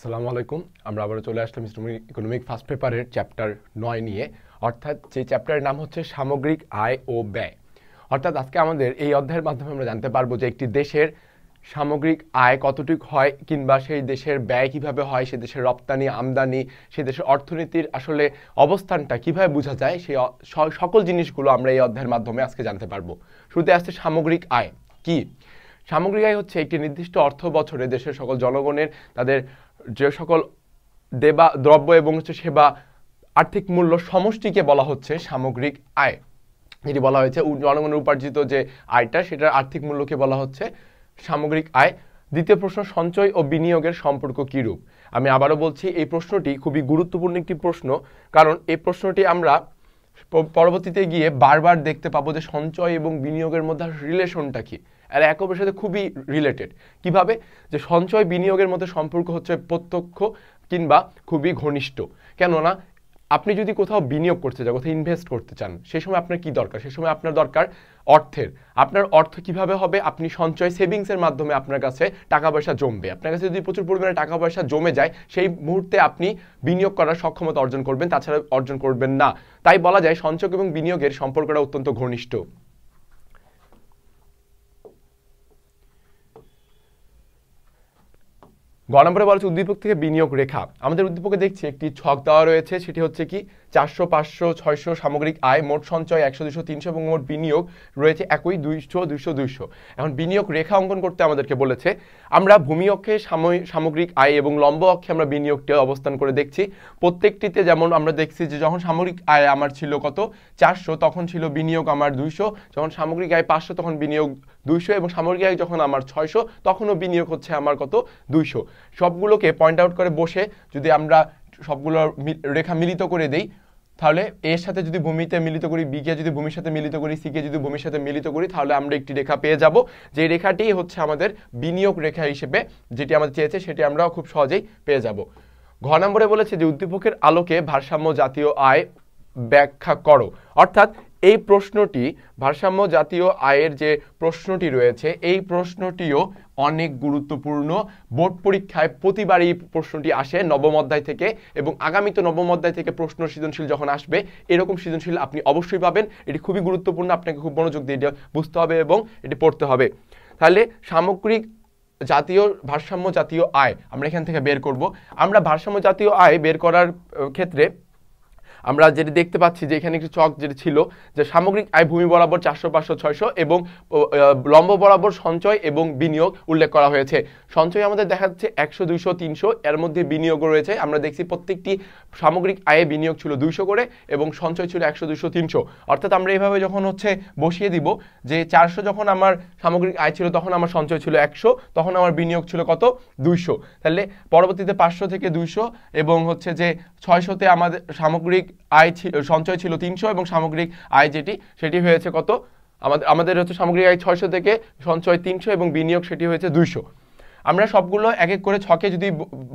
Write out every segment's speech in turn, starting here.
আসসালামু আলাইকুম। আমরা আবারও চলে আসলাম ইকোনমিক ফার্স্ট পেপারের চ্যাপ্টার 9 নিয়ে, অর্থাৎ যে চ্যাপ্টারের নাম হচ্ছে সামগ্রিক আয় ও ব্যয়। অর্থাৎ আজকে আমাদের এই অধ্যায়ের মাধ্যমে আমরা জানতে পারবো যে একটি দেশের সামগ্রিক আয় কতটুকু হয়, কিংবা সেই দেশের ব্যয় কিভাবে হয়, সে দেশের রপ্তানি আমদানি, সেই দেশের অর্থনীতির আসলে অবস্থানটা কিভাবে বোঝা যায়, সেই সকল জিনিসগুলো আমরা এই অধ্যায়ের মাধ্যমে আজকে জানতে পারবো। শুরুতে আসছে সামগ্রিক আয় কি। সামগ্রিক আয় হচ্ছে একটি নির্দিষ্ট অর্থ বছরে দেশের সকল জনগণের তাদের যে সকল দ্রব্য এবং সেবা আর্থিক মূল্য সমষ্টিকে বলা হচ্ছে সামগ্রিক আয়। যেটি বলা হয়েছে জনগণের উপার্জিত যে আয়টা, সেটার আর্থিক মূল্যকে বলা হচ্ছে সামগ্রিক আয়। দ্বিতীয় প্রশ্ন, সঞ্চয় ও বিনিয়োগের সম্পর্ক কিরূপ। আমি আবারও বলছি, এই প্রশ্নটি খুবই গুরুত্বপূর্ণ একটি প্রশ্ন, কারণ এই প্রশ্নটি আমরা পরবর্তীতে গিয়ে বারবার দেখতে পাবো যে সঞ্চয় এবং বিনিয়োগের মধ্যে রিলেশনটা কি। আর একে অপরের সাথে খুবই রিলেটেড। কিভাবে? যে সঞ্চয় বিনিয়োগের মধ্যে সম্পর্ক হচ্ছে প্রত্যক্ষ কিংবা খুবই ঘনিষ্ঠ। কেননা আপনি যদি কোথাও বিনিয়োগ করতে চান, কোথাও ইনভেস্ট করতে চান, সেই সময় আপনার কি দরকার? সেই সময় আপনার দরকার অর্থের। আপনার অর্থ কিভাবে হবে? আপনি সঞ্চয় সেভিংসের মাধ্যমে আপনার কাছে টাকা পয়সা জমবে। আপনার কাছে যদি প্রচুর পরিমাণে টাকা পয়সা জমে যায়, সেই মুহূর্তে আপনি বিনিয়োগ করার সক্ষমতা অর্জন করবেন, তাছাড়া অর্জন করবেন না। তাই বলা যায় সঞ্চয় এবং বিনিয়োগের সম্পর্কটা অত্যন্ত ঘনিষ্ঠ। গ নম্বরে বলা হচ্ছে উদ্দীপক থেকে বিনিয়োগ রেখা। আমাদের উদ্দীপকে দেখছি একটি ছক দেওয়া রয়েছে, সেটি হচ্ছে কি 400, 500, 600 সামগ্রিক আয়, মোট সঞ্চয় 100, 200, 300 এবং মোট বিনিয়োগ রয়েছে একই 200, 200, 200। এখন বিনিয়োগ রেখা অঙ্কন করতে আমাদেরকে বলেছে। আমরা ভূমি অক্ষে সামগ্রিক আয় এবং লম্ব অক্ষে আমরা বিনিয়োগটা অবস্থান করে দেখছি। প্রত্যেকটিতে যেমন আমরা দেখছি যে যখন সামগ্রিক আয় আমার ছিল কত 400, তখন ছিল বিনিয়োগ আমার 200। যখন সামগ্রিক আয় 500, তখন বিনিয়োগ 200, এবং সামগ্রিক আয় যখন আমার 600, তখনও বিনিয়োগ হচ্ছে আমার কত 200। সবগুলোকে পয়েন্ট আউট করে বসে যদি আমরা সবগুলো রেখা মিলিত করে দেই, তাহলে এর সাথে যদি ভূমিতে মিলিত করি, বি কে যদি ভূমির সাথে মিলিত করি, সি কে যদি ভূমির সাথে মিলিত করি, তাহলে আমরা একটি রেখা পেয়ে যাব। যে রেখাটি হচ্ছে আমাদের বিনিয়োগ রেখা হিসেবে, যেটি আমাদের চেয়েছে সেটি আমরা খুব সহজেই পেয়ে যাব। ঘ নম্বরে বলেছে যে উদ্দীপকের আলোকে ভারসাম্য জাতীয় আয় ব্যাখ্যা করো। অর্থাৎ এই প্রশ্নটি, ভারসাম্য জাতীয় আয়ের যে প্রশ্নটি রয়েছে, এই প্রশ্নটিও অনেক গুরুত্বপূর্ণ। বোর্ড পরীক্ষায় প্রতিবার এই প্রশ্নটি আসে নবম অধ্যায় থেকে, এবং আগামীতে নবম অধ্যায় থেকে প্রশ্ন সৃজনশীল যখন আসবে, এরকম সৃজনশীল আপনি অবশ্যই পাবেন। এটি খুবই গুরুত্বপূর্ণ, আপনাকে খুব মনোযোগ দিয়ে এটা বুঝতে হবে এবং এটি পড়তে হবে। তাহলে সামগ্রিক জাতীয় ভারসাম্য জাতীয় আয় আমরা এখান থেকে বের করব। আমরা ভারসাম্য জাতীয় আয় বের করার ক্ষেত্রে আমরা যেটি দেখতে পাচ্ছি যে এখানে একটি চক যেটি ছিল, যে সামগ্রিক আয় ভূমি বরাবর 400, 500, 600 এবং লম্ব বরাবর সঞ্চয় এবং বিনিয়োগ উল্লেখ করা হয়েছে। সঞ্চয় আমাদের দেখা যাচ্ছে 100, 200, 300, এর মধ্যে বিনিয়োগ রয়েছে। আমরা দেখছি প্রত্যেকটি সামগ্রিক আয়ে বিনিয়োগ ছিল 200 করে এবং সঞ্চয় ছিল 100, 200, 300। অর্থাৎ আমরা এইভাবে যখন বসিয়ে দিব যে 400 যখন আমার সামগ্রিক আয় ছিল, তখন আমার সঞ্চয় ছিল 100, তখন আমার বিনিয়োগ ছিল কত 200। তাহলে পরবর্তীতে 500 থেকে 200 এবং যে 600তে আমাদের সামগ্রিক আয় সঞ্চয় ছিল 300 এবং সামগ্রিক আয় সেটি হয়েছে কত, আমাদের সামগ্রিক আয় 600 থেকে সঞ্চয় 300 এবং বিনিয়োগ সেটি হয়েছে 200। আমরা সবগুলো এক এক করে ছকে যদি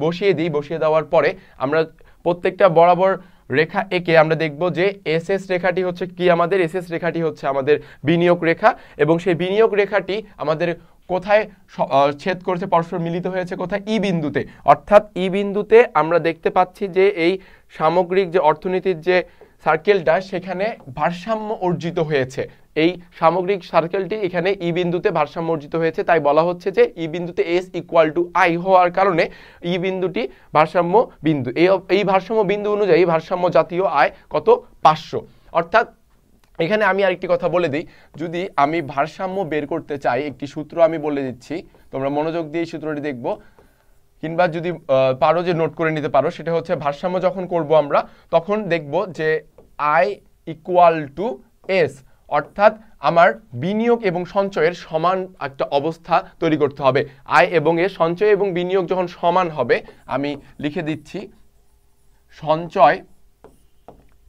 বসিয়ে দিই, বসিয়ে দেওয়ার পরে আমরা প্রত্যেকটা বরাবর রেখা এঁকে আমরা দেখব যে এসএস রেখাটি হচ্ছে কি, আমাদের এসএস রেখাটি হচ্ছে আমাদের বিনিয়োগ রেখা, এবং সেই বিনিয়োগ রেখাটি আমাদের কোথায় ছেদ করেছে, পরস্পর মিলিত হয়েছে কোথায়, ই বিন্দুতে। অর্থাৎ ই বিন্দুতে আমরা দেখতে পাচ্ছি যে এই সামগ্রিক যে অর্থনীতির যে সার্কেলটা, সেখানে ভারসাম্য অর্জিত হয়েছে। এই সামগ্রিক সার্কেলটি এখানে ই বিন্দুতে ভারসাম্য অর্জিত হয়েছে। তাই বলা হচ্ছে যে ই বিন্দুতে এস ইকুয়াল টু আই হওয়ার কারণে ই বিন্দুটি ভারসাম্য বিন্দু। এই ভারসাম্য বিন্দু অনুযায়ী ভারসাম্য জাতীয় আয় কত 500। অর্থাৎ এখানে আমি আরেকটি কথা বলে দিই, যদি আমি ভারসাম্য বের করতে চাই, একটি সূত্র আমি বলে দিচ্ছি, তোমরা মনোযোগ দিয়ে এই সূত্রটি দেখবো, কিংবা যদি পারো যে নোট করে নিতে পারো। সেটা হচ্ছে ভারসাম্য যখন করব আমরা, তখন দেখব যে আই ইকুয়াল টু এস, অর্থাৎ আমার বিনিয়োগ এবং সঞ্চয়ের সমান একটা অবস্থা তৈরি করতে হবে। আয় এবং এস, সঞ্চয় এবং বিনিয়োগ যখন সমান হবে, আমি লিখে দিচ্ছি সঞ্চয়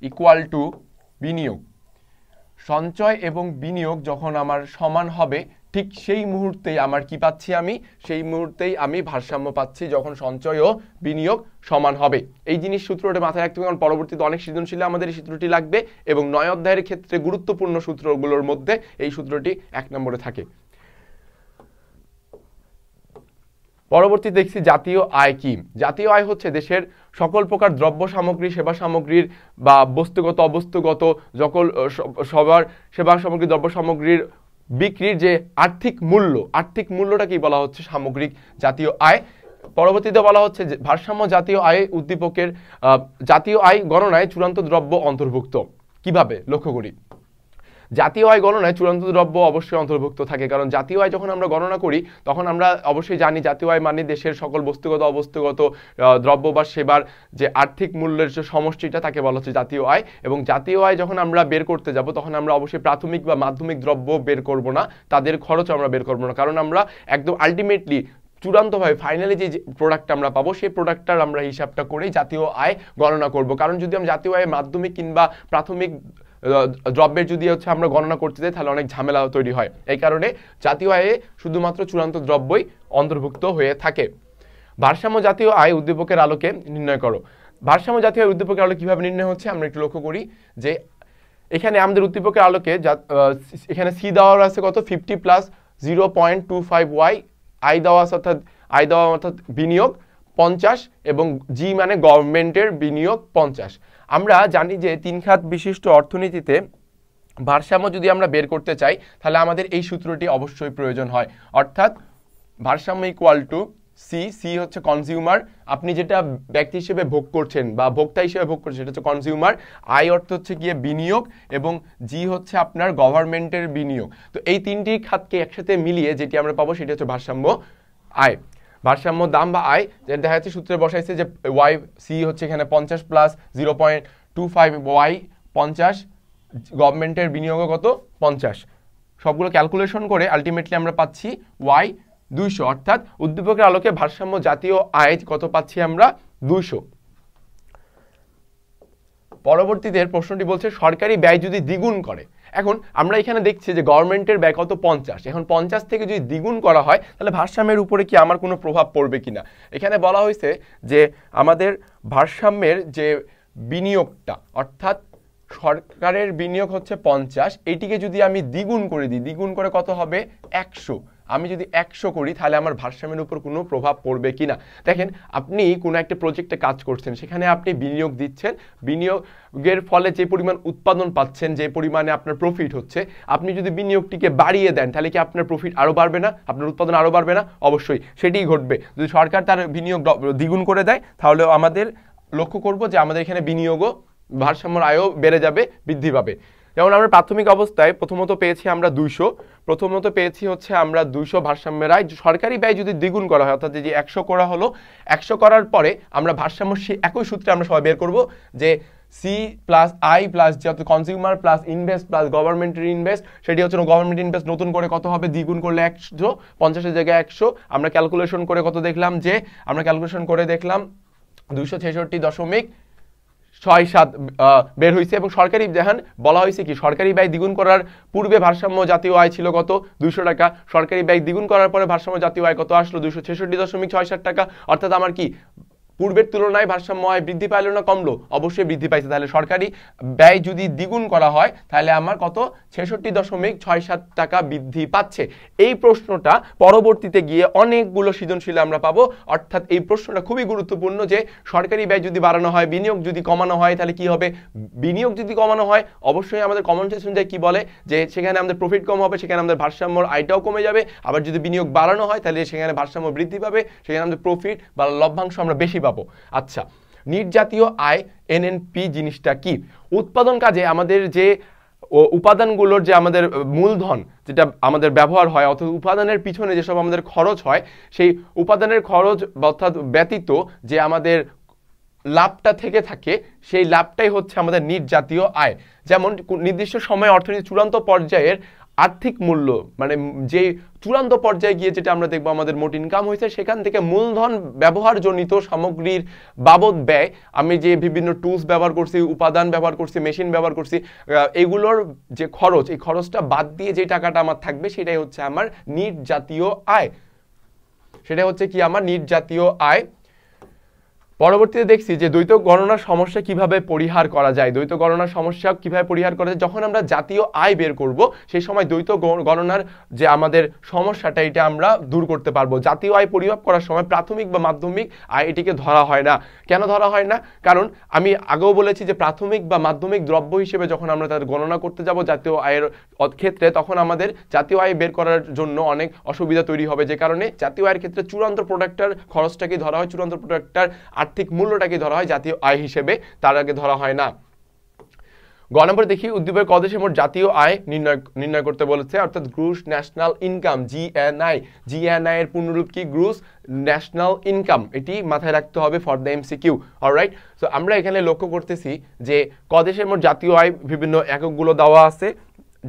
ইকুয়াল টু বিনিয়োগ। সঞ্চয় এবং বিনিয়োগ যখন আমার সমান হবে, ঠিক সেই মুহূর্তেই আমার কি পাচ্ছি, সেই মুহূর্তেই আমি ভারসাম্য পাচ্ছি, যখন সঞ্চয় ও বিনিয়োগ সমান হবে। এই জিনিস সূত্রটা মাথায় রাখতে হবে, কারণ পরবর্তীতে অনেক সৃজনশীলে আমাদের এই সূত্রটি লাগবে, এবং 9 অধ্যায়ের ক্ষেত্রে গুরুত্বপূর্ণ সূত্রগুলোর মধ্যে এই সূত্রটি 1 নম্বরে থাকে। পরবর্তী দেখছি জাতীয় আয় কি। জাতীয় আয় হচ্ছে দেশের সকল প্রকার দ্রব্য সামগ্রী, সেবা সামগ্রীর বা বস্তুগত অবস্তুগত সবার সেবা সামগ্রী, দ্রব্য সামগ্রীর বিক্রির যে আর্থিক মূল্যটাকে বলা হচ্ছে সামগ্রিক জাতীয় আয়। পরবর্তীতে বলা হচ্ছে যে ভারসাম্য জাতীয় আয় উদ্দীপকের জাতীয় আয় গণনায় চূড়ান্ত দ্রব্য অন্তর্ভুক্ত। কিভাবে লক্ষ্য করি, জাতীয় আয় গণনায় চূড়ান্ত দ্রব্য অবশ্যই অন্তর্ভুক্ত থাকে, কারণ জাতীয় আয় যখন আমরা গণনা করি তখন আমরা অবশ্যই জানি জাতীয় আয় মানে দেশের সকল বস্তুগত অবস্তুগত দ্রব্য বা সেবার যে আর্থিক মূল্যের যে সমষ্টিটা তাকে বলা হচ্ছে জাতীয় আয়। এবং জাতীয় আয় যখন আমরা বের করতে যাব তখন আমরা অবশ্যই প্রাথমিক বা মাধ্যমিক দ্রব্য বের করব না, তাদের খরচ আমরা বের করব না, কারণ আমরা একদম আলটিমেটলি চূড়ান্তভাবে ফাইনালি যে প্রোডাক্টটা আমরা পাবো সেই প্রোডাক্টটার আমরা হিসাবটা করেই জাতীয় আয় গণনা করব। কারণ যদি আমরা জাতীয় আয় মাধ্যমিক কিংবা প্রাথমিক দ্রব্যের যদি আমরা গণনা করতে যাই তাহলে অনেক ঝামেলা তৈরি হয়। এই কারণে জাতীয় আয়ে শুধুমাত্র চূড়ান্ত দ্রব্যই অন্তর্ভুক্ত হয়ে থাকে। ভারসাম্য জাতীয় আয় উদ্দীপকের আলোকে নির্ণয় করো। ভারসাম্য জাতীয় আয় উদ্দীপকের আলোকে কিভাবে নির্ণয় হচ্ছে আমরা একটু লক্ষ্য করি যে এখানে আমাদের উদ্দীপকের আলোকে এখানে সি দেওয়া আছে কত 50 প্লাস 0.25 ওয়াই, আই দেওয়া অর্থাৎ বিনিয়োগ 50 এবং জি মানে গভর্নমেন্টের বিনিয়োগ 50। আমরা জানি যে 3 খাত বিশিষ্ট অর্থনীতিতে ভারসাম্য যদি আমরা বের করতে চাই তাহলে আমাদের এই সূত্রটি অবশ্যই প্রয়োজন হয়, অর্থাৎ ভারসাম্য ইকুয়াল টু সি হচ্ছে কনজিউমার, আপনি যেটা ব্যক্তি হিসেবে ভোগ করছেন বা ভোক্তা হিসেবে ভোগ করছেন সেটা হচ্ছে কনজিউমার, আই অর্থ হচ্ছে গিয়ে বিনিয়োগ এবং জি হচ্ছে আপনার গভর্নমেন্টের বিনিয়োগ। তো এই তিনটি খাতকে একসাথে মিলিয়ে যেটি আমরা পাবো সেটি হচ্ছে ভারসাম্য আয়। ভারসাম্য দাম বা আয় যেটা দেখা যাচ্ছে সূত্রে বসাইছে যে ওয়াই সি হচ্ছে এখানে 50 প্লাস 0.25 ওয়াই 50, গভর্নমেন্টের বিনিয়োগ কত 50, সবগুলো ক্যালকুলেশন করে আলটিমেটলি আমরা পাচ্ছি ওয়াই 200, অর্থাৎ উদ্দীপকের আলোকে ভারসাম্য জাতীয় আয় কত পাচ্ছি আমরা 200। পরবর্তীতে প্রশ্নটি বলছে সরকারি ব্যয় যদি দ্বিগুণ করে। এখন আমরা এখানে দেখছি যে গভর্নমেন্টের ব্যয় কত 50, এখন 50 থেকে যদি দ্বিগুণ করা হয় তাহলে ভারসাম্যের উপরে কি আমার কোনো প্রভাব পড়বে কিনা। এখানে বলা হয়েছে যে আমাদের ভারসাম্যের যে বিনিয়োগটা অর্থাৎ সরকারের বিনিয়োগ হচ্ছে 50, এটিকে যদি আমি দ্বিগুণ করে দিই, দ্বিগুণ করে কত হবে 100, আমি যদি 100 করি তাহলে আমার ভারসাম্যের উপর কোনো প্রভাব পড়বে কিনা। দেখেন আপনি কোনো একটা প্রজেক্টে কাজ করছেন, সেখানে আপনি বিনিয়োগ দিচ্ছেন, বিনিয়োগের ফলে যে পরিমাণ উৎপাদন পাচ্ছেন, যে পরিমাণে আপনার প্রফিট হচ্ছে, আপনি যদি বিনিয়োগটিকে বাড়িয়ে দেন তাহলে কি আপনার প্রফিট আরও বাড়বে না, আপনার উৎপাদন আরও বাড়বে না? অবশ্যই সেটিই ঘটবে। যদি সরকার তার বিনিয়োগ দ্বিগুণ করে দেয় তাহলে আমাদের লক্ষ্য করব যে আমাদের এখানে বিনিয়োগও ভারসাম্যের আয়ও বেড়ে যাবে, বৃদ্ধি পাবে। যেমন আমরা প্রাথমিক অবস্থায় প্রথমত পেয়েছি আমরা 200 হচ্ছে আমরা 200 ভারসাম্যের আয়। সরকারি ব্যয় যদি দ্বিগুণ করা হয় অর্থাৎ যে 100 করা হলো, 100 করার পরে আমরা ভারসাম্য একই সূত্রে আমরা সবাই বের করব যে সি প্লাস আই প্লাস যত কনজিউমার প্লাস ইনভেস্ট প্লাস গভর্নমেন্টের ইনভেস্ট, সেটি হচ্ছে গভর্নমেন্ট ইনভেস্ট নতুন করে কত হবে, দ্বিগুণ করলে 100, 50-এর জায়গায় 100। আমরা ক্যালকুলেশন করে কত দেখলাম যে 266.67 বের হয়েছে। এবং সরকারি দেখেন বলা হয়েছে কি সরকারি ব্যয় দ্বিগুণ করার পূর্বে ভারসাম্য জাতীয় আয় ছিল কত 200 টাকা, সরকারি ব্যয় দ্বিগুণ করার পরে ভারসাম্য জাতীয় আয় কত আসলো 266.67 টাকা, অর্থাৎ আমার কি পূর্বের তুলনায় ভারসাম্য আয় বৃদ্ধি পাইলো না কমলো? অবশ্যই বৃদ্ধি পাইছে। তাহলে সরকারি ব্যয় যদি দ্বিগুণ করা হয় তাহলে আমার কত 66.67 টাকা বৃদ্ধি পাচ্ছে। এই প্রশ্নটা পরবর্তীতে গিয়ে অনেকগুলো সৃজনশীল আমরা পাবো, অর্থাৎ এই প্রশ্নটা খুবই গুরুত্বপূর্ণ যে সরকারি ব্যয় যদি বাড়ানো হয়, বিনিয়োগ যদি কমানো হয় তাহলে কি হবে। বিনিয়োগ যদি কমানো হয় অবশ্যই আমাদের কমন সেন্স অনুযায়ী কি বলে যে সেখানে আমাদের প্রফিট কম হবে, সেখানে আমাদের ভারসাম্যর আয়টাও কমে যাবে। আবার যদি বিনিয়োগ বাড়ানো হয় তাহলে সেখানে ভারসাম্য বৃদ্ধি পাবে, সেখানে আমাদের প্রফিট বা লভ্যাংশ আমরা বেশি পাবো। আচ্ছা, নিট জাতীয় আয় এনএনপি জিনিসটা কি? উৎপাদন কাজে আমাদের যে উপাদানগুলোর যে আমাদের মূলধন যেটা আমাদের ব্যবহার হয় অর্থাৎ উপাদানের পিছনে যেসব আমাদের খরচ হয়, সেই উপাদানের খরচ অর্থাৎ ব্যতীত যে আমাদের লাভটা থেকে থাকে সেই লাভটাই হচ্ছে আমাদের নিট জাতীয় আয়। যেমন নির্দিষ্ট সময়ে অর্থনীতির চূড়ান্ত পর্যায়ের আর্থিক মূল্য মানে যে চূড়ান্ত পর্যায়ে গিয়ে যেটা আমরা দেখবো আমাদের মোট ইনকাম হয়েছে, সেখান থেকে মূলধন ব্যবহারজনিত সামগ্রীর বাবদ ব্যয়, আমি যে বিভিন্ন টুলস ব্যবহার করছি, উপাদান ব্যবহার করছি, মেশিন ব্যবহার করছি, এগুলোর যে খরচ, এই খরচটা বাদ দিয়ে যে টাকাটা আমার থাকবে সেটাই হচ্ছে আমার নিট জাতীয় আয়। সেটা হচ্ছে কি আমার নিট জাতীয় আয়। পরবর্তীতে দেখছি যে দ্বৈত গণনার সমস্যা কিভাবে পরিহার করা যায়। দ্বৈত গণনার সমস্যা কিভাবে পরিহার করা যায়, যখন আমরা জাতীয় আয় বের করব সেই সময় দ্বৈত গণনার যে আমাদের সমস্যাটা এটা আমরা দূর করতে পারবো। জাতীয় আয় পরিমাপ করার সময় প্রাথমিক বা মাধ্যমিক আয় এটিকে ধরা হয় না। কেন ধরা হয় না? কারণ আমি আগেও বলেছি যে প্রাথমিক বা মাধ্যমিক দ্রব্য হিসেবে যখন আমরা তার গণনা করতে যাব জাতীয় আয়ের ক্ষেত্রে, তখন আমাদের জাতীয় আয় বের করার জন্য অনেক অসুবিধা তৈরি হবে। যে কারণে জাতীয় আয়ের ক্ষেত্রে চূড়ান্ত প্রোডাক্টটার খরচটাকে ধরা হয়, চূড়ান্ত প্রোডাক্টটার আর্থিক মূল্যটাকে ধরা হয় জাতীয় আয় হিসেবে, তার আগে ধরা হয় না। গ নম্বর দেখি উদ্দীপকের ক দেশে মোট জাতীয় আয় নির্ণয় করতে বলেছে, অর্থাৎ গ্রুস ন্যাশনাল ইনকাম, জিএনআই। জিএনআই এর পূর্ণরূপ কি? গ্রুস ন্যাশনাল ইনকাম। এটি মাথায় রাখতে হবে for the MCQ. Alright, so আমরা এখানে লক্ষ্য করতেছি যে ক দেশের মোট জাতীয় আয় বিভিন্ন এককগুলো দেওয়া আছে।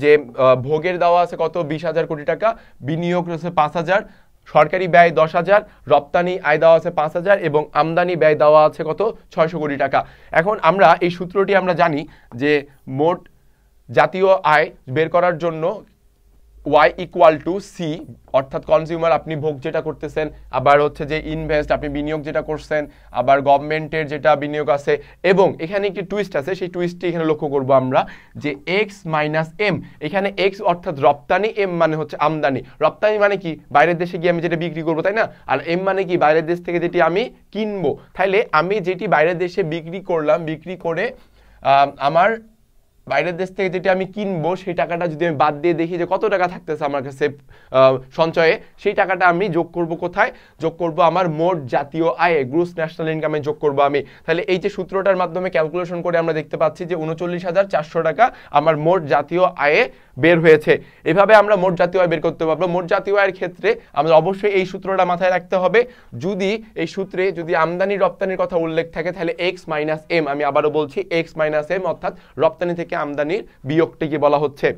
যে ভোগের দেওয়া আছে কত? 20,000 কোটি টাকা, বিনিয়োগ রয়েছে 5,000, সরকারি ব্যয় 10,000, রপ্তানি আয় দেওয়া আছে 5,000 এবং আমদানি ব্যয় দেওয়া আছে কত? 600 কোটি টাকা। এখন আমরা এই সূত্রটি আমরা জানি যে মোট জাতীয় আয় বের করার জন্য y ইকুয়াল টু সি, অর্থাৎ কনজিউমার আপনি ভোগ যেটা করতেছেন, আবার হচ্ছে যে ইনভেস্ট আপনি বিনিয়োগ যেটা করছেন, আবার গভর্নমেন্টের যেটা বিনিয়োগ আছে, এবং এখানে একটি টুইস্ট আছে, সেই টুইস্টটি এখানে লক্ষ্য করব আমরা যে এক্স মাইনাস এম। এখানে এক্স অর্থাৎ রপ্তানি, এম মানে হচ্ছে আমদানি। রপ্তানি মানে কি? বাইরের দেশে গিয়ে আমি যেটা বিক্রি করবো, তাই না? আর এম মানে কি? বাইরের দেশ থেকে যেটি আমি কিনবো। তাহলে আমি যেটি বাইরের দেশে বিক্রি করলাম, বিক্রি করে আমার বাইরের দেশ থেকে যেটা আমি কিনবো সেই টাকাটা যদি আমি বাদ দিয়ে দেখি যে কত টাকা থাকতেছে আমার কাছে সঞ্চয়ে, সেই টাকাটা আমি যোগ করব কোথায়? যোগ করব আমার মোট জাতীয় আয়ে, গ্রুস ন্যাশনাল ইনকামে যোগ করব আমি। তাহলে এই যে সূত্রটার মাধ্যমে ক্যালকুলেশন করে আমরা দেখতে পাচ্ছি যে 39,400 টাকা আমার মোট জাতীয় আয়ে বের হয়েছে। এভাবে আমরা মোট জাতীয় আয় বের করতে পারবো। মোট জাতীয় আয়ের ক্ষেত্রে আমাদের অবশ্যই এই সূত্রটা মাথায় রাখতে হবে। যদি এই সূত্রে যদি আমদানি রপ্তানির কথা উল্লেখ থাকে তাহলে এক্স মাইনাস এম, আমি আবারও বলছি এক্স মাইনাস এম, অর্থাৎ রপ্তানি থেকে আমদানির বিয়োগটিকে বলা হচ্ছে।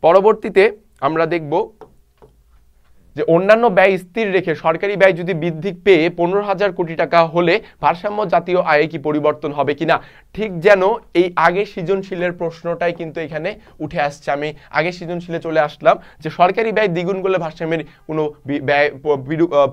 পরবর্তীতে আমরা দেখব যে অন্যান্য ব্যয় স্থির রেখে সরকারি ব্যয় যদি বৃদ্ধি পেয়ে 15,000 কোটি টাকা হলে ভারসাম্য জাতীয় আয়ে কি পরিবর্তন হবে কিনা। ঠিক যেন এই আগে সৃজনশীলের প্রশ্নটাই কিন্তু এখানে উঠে আসছে। আমি আগে সৃজনশীলে চলে আসলাম যে সরকারি ব্যয় দ্বিগুণ করলে ভারসাম্যের কোনো ব্যয়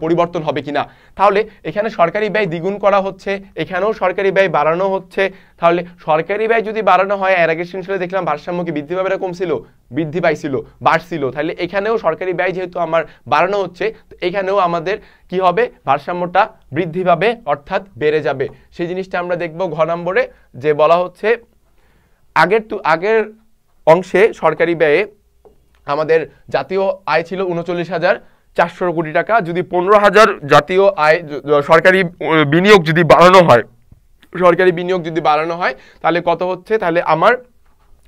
পরিবর্তন হবে কিনা। তাহলে এখানে সরকারি ব্যয় দ্বিগুণ করা হচ্ছে, এখানেও সরকারি ব্যয় বাড়ানো হচ্ছে। তাহলে সরকারি ব্যয় যদি বাড়ানো হয়, এর আগের সৃজনশীলে দেখলাম ভারসাম্য কি বৃদ্ধি পাবে না কমছিল? বৃদ্ধি পাইছিল, বাড়ছিল। তাহলে এখানেও সরকারি ব্যয় যেহেতু আমার বাড়ানো হচ্ছে, এখানেও আমাদের কি হবে? ভারসাম্যটা বৃদ্ধি পাবে, অর্থাৎ বেড়ে যাবে। সেই জিনিসটা আমরা দেখব ঘ নম্বরে, যে বলা হচ্ছে আগের অংশে সরকারি ব্যয়ে আমাদের জাতীয় আয় ছিল 39,400 কোটি টাকা। যদি 15,000 জাতীয় আয় সরকারি বিনিয়োগ যদি বাড়ানো হয়, তাহলে কত হচ্ছে? তাহলে আমার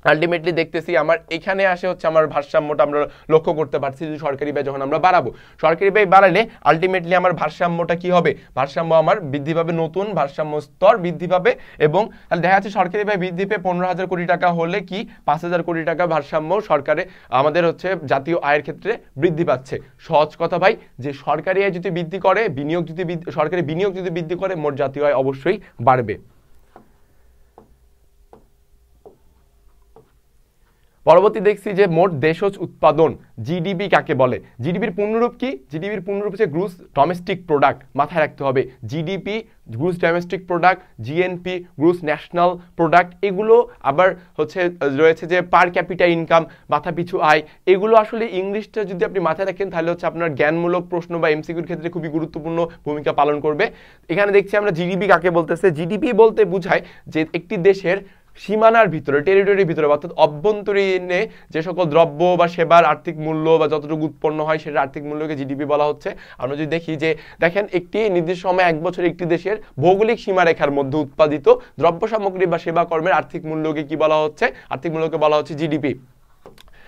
আলটিমেটলি দেখতেছি আমার এখানে আসে হচ্ছে আমার ভারসাম্যটা আমরা লক্ষ্য করতে পারছি যে সরকারি ব্যয় যখন আমরা বাড়াবো, সরকারি ব্যয় বাড়ালে আলটিমেটলি আমার ভারসাম্যটা কি হবে? ভারসাম্য আমার বৃদ্ধি পাবে, নতুন ভারসাম্য স্তর বৃদ্ধি পাবে। এবং তাহলে দেখা যাচ্ছে সরকারি ব্যয় বৃদ্ধি পেয়ে 15,000 কোটি টাকা হলে কি 5,000 কোটি টাকা ভারসাম্য সরকারে আমাদের হচ্ছে জাতীয় আয়ের ক্ষেত্রে বৃদ্ধি পাচ্ছে। সহজ কথা ভাই, যে সরকারি আয় যদি বৃদ্ধি করে, সরকারি বিনিয়োগ যদি বৃদ্ধি করে, মোট জাতীয় আয় অবশ্যই বাড়বে। পরবর্তী দেখছি যে মোট দেশজ উৎপাদন, জিডিপি কাকে বলে? জিডিপির পূর্ণরূপ কি? জিডিপির পূর্ণরূপ হচ্ছে গ্রুস ডোমেস্টিক প্রোডাক্ট। মাথায় রাখতে হবে GDP gross domestic product, GNP gross national product. এগুলো আবার হচ্ছে রয়েছে যে পার ক্যাপিটা ইনকাম, মাথাপিছু আয়। এগুলো আসলে ইংলিশটা যদি আপনি মাথায় রাখেন তাহলে হচ্ছে আপনার জ্ঞানমূলক প্রশ্ন বা এমসিকিউর ক্ষেত্রে খুবই গুরুত্বপূর্ণ ভূমিকা পালন করবে। এখানে দেখছি আমরা জিডিপি কাকে বলতেছে। জিডিপি বলতে বোঝায় যে একটি দেশের সীমানার ভিতরে, টেরিটরির ভিতরে, অর্থাৎ অভ্যন্তরীণে যে সকল দ্রব্য বা সেবার আর্থিক মূল্য বা যতটুকু উৎপন্ন হয় সেটা আর্থিক মূল্যকে জিডিপি বলা হচ্ছে। আমরা যদি দেখি যে দেখেন একটি নির্দিষ্ট সময় এক বছর একটি দেশের ভৌগোলিক সীমারেখার মধ্যে উৎপাদিত দ্রব্য সামগ্রী বা সেবা কর্মের আর্থিক মূল্যকে কি বলা হচ্ছে? আর্থিক মূল্যকে বলা হচ্ছে জিডিপি।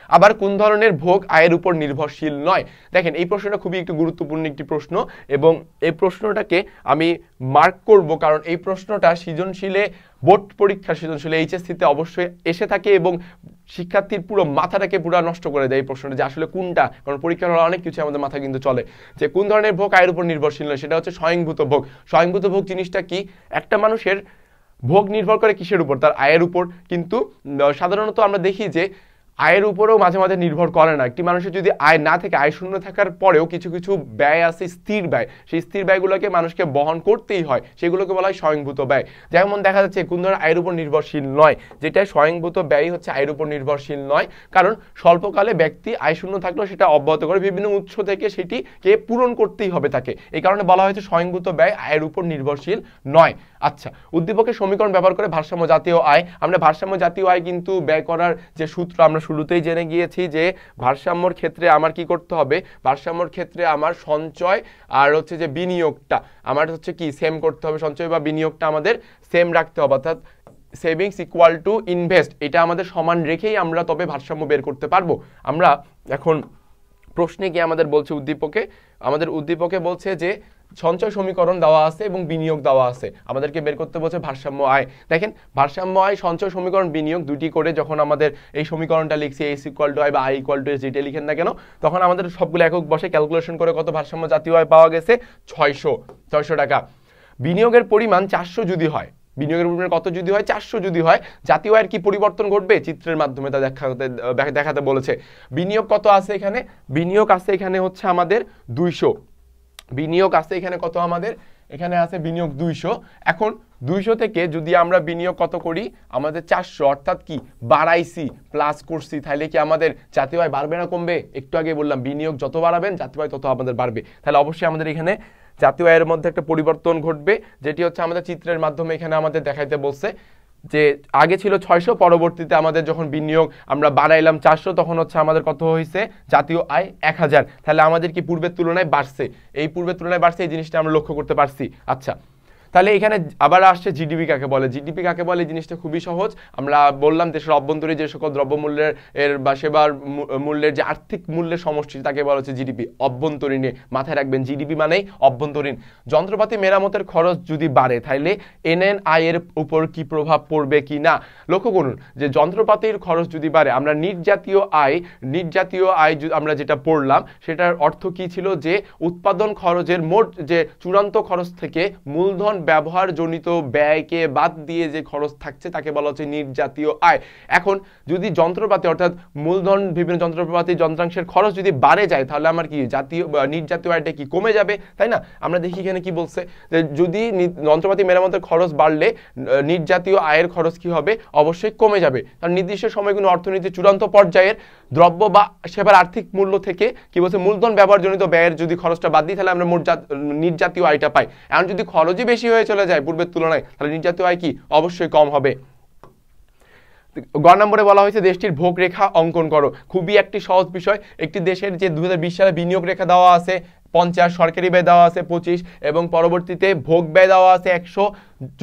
আবার কোন ধরনের ভোগ আয়ের উপর নির্ভরশীল নয়? দেখেন এই প্রশ্নটা খুবই একটু গুরুত্বপূর্ণ একটি প্রশ্ন, এবং এই প্রশ্নটাকে আমি মার্ক করব কারণ এই প্রশ্নটা সৃজনশীলে, বোর্ড পরীক্ষা সৃজনশীলে এইচএসসিতে অবশ্যই এসে থাকে এবং শিক্ষার্থীর পুরো মাথাটাকে পুরো নষ্ট করে দেয় এই প্রশ্নটা, যে আসলে কোনটা। কারণ পরীক্ষার হলে অনেক কিছু আমাদের মাথা কিন্তু চলে, যে কোন ধরনের ভোগ আয়ের উপর নির্ভরশীল নয়, সেটা হচ্ছে স্বয়ংভূত ভোগ। স্বয়ংভূত ভোগ জিনিসটা কি? একটা মানুষের ভোগ নির্ভর করে কিসের উপর? তার আয়ের উপর। কিন্তু সাধারণত আমরা দেখি যে আয়ের উপরেও মাঝে মাঝে নির্ভর করে না। একটি মানুষের যদি আয় না থাকে, আয় শূন্য থাকার পরেও কিছু কিছু ব্যয় আছে স্থির ব্যয়, সেই স্থির ব্যয়গুলোকে মানুষকে বহন করতেই হয়, সেগুলোকে বলা হয় স্বয়ংভূত ব্যয়। যেমন দেখা যাচ্ছে কোন ধরনের আয়ের উপর নির্ভরশীল নয়, যেটা স্বয়ংভূত ব্যয় হচ্ছে আয়ের উপর নির্ভরশীল নয়, কারণ স্বল্পকালে ব্যক্তি আয় শূন্য থাকলেও সেটা অব্যাহত করে বিভিন্ন উৎস থেকে সেটিকে পূরণ করতেই হবে তাকে, এই কারণে বলা হয়েছে স্বয়ংভূত ব্যয় আয়ের উপর নির্ভরশীল নয়। আচ্ছা, উদ্দীপকের সমীকরণ ব্যবহার করে ভারসাম্য জাতীয় আয়। আমরা ভারসাম্য জাতীয় আয় কিন্তু ব্যয় করার যে সূত্র আমরা শুরুতেই জেনে গিয়েছি যে ভারসাম্যর ক্ষেত্রে আমার কি করতে হবে, ভারসাম্যর ক্ষেত্রে আমার সঞ্চয় আর হচ্ছে যে বিনিয়োগটা আমার হচ্ছে কি সেম করতে হবে, সঞ্চয় বা বিনিয়োগটা আমাদের সেম রাখতে হবে, অর্থাৎ সেভিংস ইকুয়াল টু ইনভেস্ট, এটা আমাদের সমান রেখেই আমরা তবে ভারসাম্য বের করতে পারবো। আমরা এখন প্রশ্নে কি আমাদের বলছে উদ্দীপকে বলছে যে সঞ্চয় সমীকরণ দেওয়া আছে এবং বিনিয়োগ দেওয়া আছে, আমাদেরকে বের করতে বলছে ভারসাম্য আয়। দেখেন ভারসাম্য আয়, সঞ্চয় সমীকরণ, বিনিয়োগ দুটি করে যখন আমাদের এই সমীকরণটা লিখছি এস ইকুয়াল টু আই বা আই ইকুয়াল টু এস যেটা লিখেন না কেন, তখন আমাদের সবগুলো একক বসে ক্যালকুলেশন করে কত ভারসাম্য জাতীয় আয় পাওয়া গেছে 600 টাকা। বিনিয়োগের পরিমাণ 400 যদি হয়, বিনিয়োগের পরিমাণ কত যদি হয় 400 যদি হয়, জাতীয় আয়ের কি পরিবর্তন ঘটবে চিত্রের মাধ্যমে তা দেখাতে বলেছে। বিনিয়োগ কত আছে এখানে, বিনিয়োগ আছে এখানে হচ্ছে আমাদের 200, বিনিয়োগ আছে এখানে কত আমাদের, এখানে আছে বিনিয়োগ 200। এখন 200 থেকে যদি আমরা বিনিয়োগ কত করি আমাদের 400, অর্থাৎ কি বাড়াইছি প্লাস করছি, তাহলে কি আমাদের জাতীয় আয় বাড়বে না কমবে? একটু আগে বললাম বিনিয়োগ যত বাড়াবেন জাতীয় আয় তত আমাদের বাড়বে, তাহলে অবশ্যই আমাদের এখানে জাতীয় আয়ের মধ্যে একটা পরিবর্তন ঘটবে, যেটি হচ্ছে আমাদের চিত্রের মাধ্যমে এখানে আমাদের দেখাইতে বলছে যে আগে ছিল 600, পরবর্তীতে আমাদের যখন বিনিয়োগ আমরা বাড়াইলাম 400, তখন হচ্ছে আমাদের কত হয়েছে জাতীয় আয় 1000, তাহলে আমাদের কি পূর্বের তুলনায় বাড়ছে, এই পূর্বের তুলনায় বাড়ছে, এই জিনিসটা আমরা লক্ষ্য করতে পারছি। আচ্ছা, তাহলে এখানে আবার আসছে জিডিপি কাকে বলে, জিডিপি কাকে বলে, এই জিনিসটা খুবই সহজ। আমরা বললাম দেশের অভ্যন্তরীণ যে সকল দ্রব্যমূল্যের বা সেবার মূল্যের যে আর্থিক মূল্যের সমষ্টি তাকে বলা হচ্ছে জিডিপি। অভ্যন্তরীণে মাথায় রাখবেন জিডিপি মানেই অভ্যন্তরীণ। যন্ত্রপাতি মেরামতের খরচ যদি বাড়ে তাহলে এনএনআই এর উপর কি প্রভাব পড়বে কি না। লক্ষ্য করুন যে যন্ত্রপাতির খরচ যদি বাড়ে, আমরা নিট জাতীয় আয় আমরা যেটা পড়লাম সেটার অর্থ কি ছিল যে উৎপাদন খরচের মোট যে চূড়ান্ত খরচ থেকে মূলধন ব্যবহারজনিত ব্যয়কে বাদ দিয়ে যে খরচ থাকছে তাকে বলা হচ্ছে নিট জাতীয় আয়। এখন যদি যন্ত্রপাতি অর্থাৎ মূলধন বিভিন্ন যন্ত্রপাতি যন্ত্রাংশের খরচ যদি বাড়ে যায় তাহলে আমার কি নিট জাতীয় আয়টা কি কমে যাবে, তাই না? আমরা দেখি এখানে কি বলছে যে যদি যন্ত্রপাতি মেরামতের খরচ বাড়লে নিট জাতীয় আয়ের খরচ কি হবে, অবশ্যই কমে যাবে, কারণ নির্দিষ্ট সময় কিন্তু অর্থনীতির চূড়ান্ত পর্যায়ের দ্রব্য বা সেবার আর্থিক মূল্য থেকে কি বলছে মূলধন ব্যবহারজনিত ব্যয়ের যদি খরচটা বাদ দিই তাহলে আমরা নিট জাতীয় আয়টা পাই। এখন যদি খরচই বেশি হয়ে চলে যায় পূর্বের তুলনায় তাহলে নিট জাতীয় আয় কি অবশ্যই কম হবে। গ নম্বরে বলা হয়েছে দেশটির ভোগ রেখা অঙ্কন করো। খুবই একটি সহজ বিষয়। একটি দেশের যে 2020 সালে বিনিয়োগ রেখা দেওয়া আছে 50, সরকারি ব্যয় দেওয়া আছে 25 এবং পরবর্তীতে ভোগ ব্যয় দেওয়া আছে 100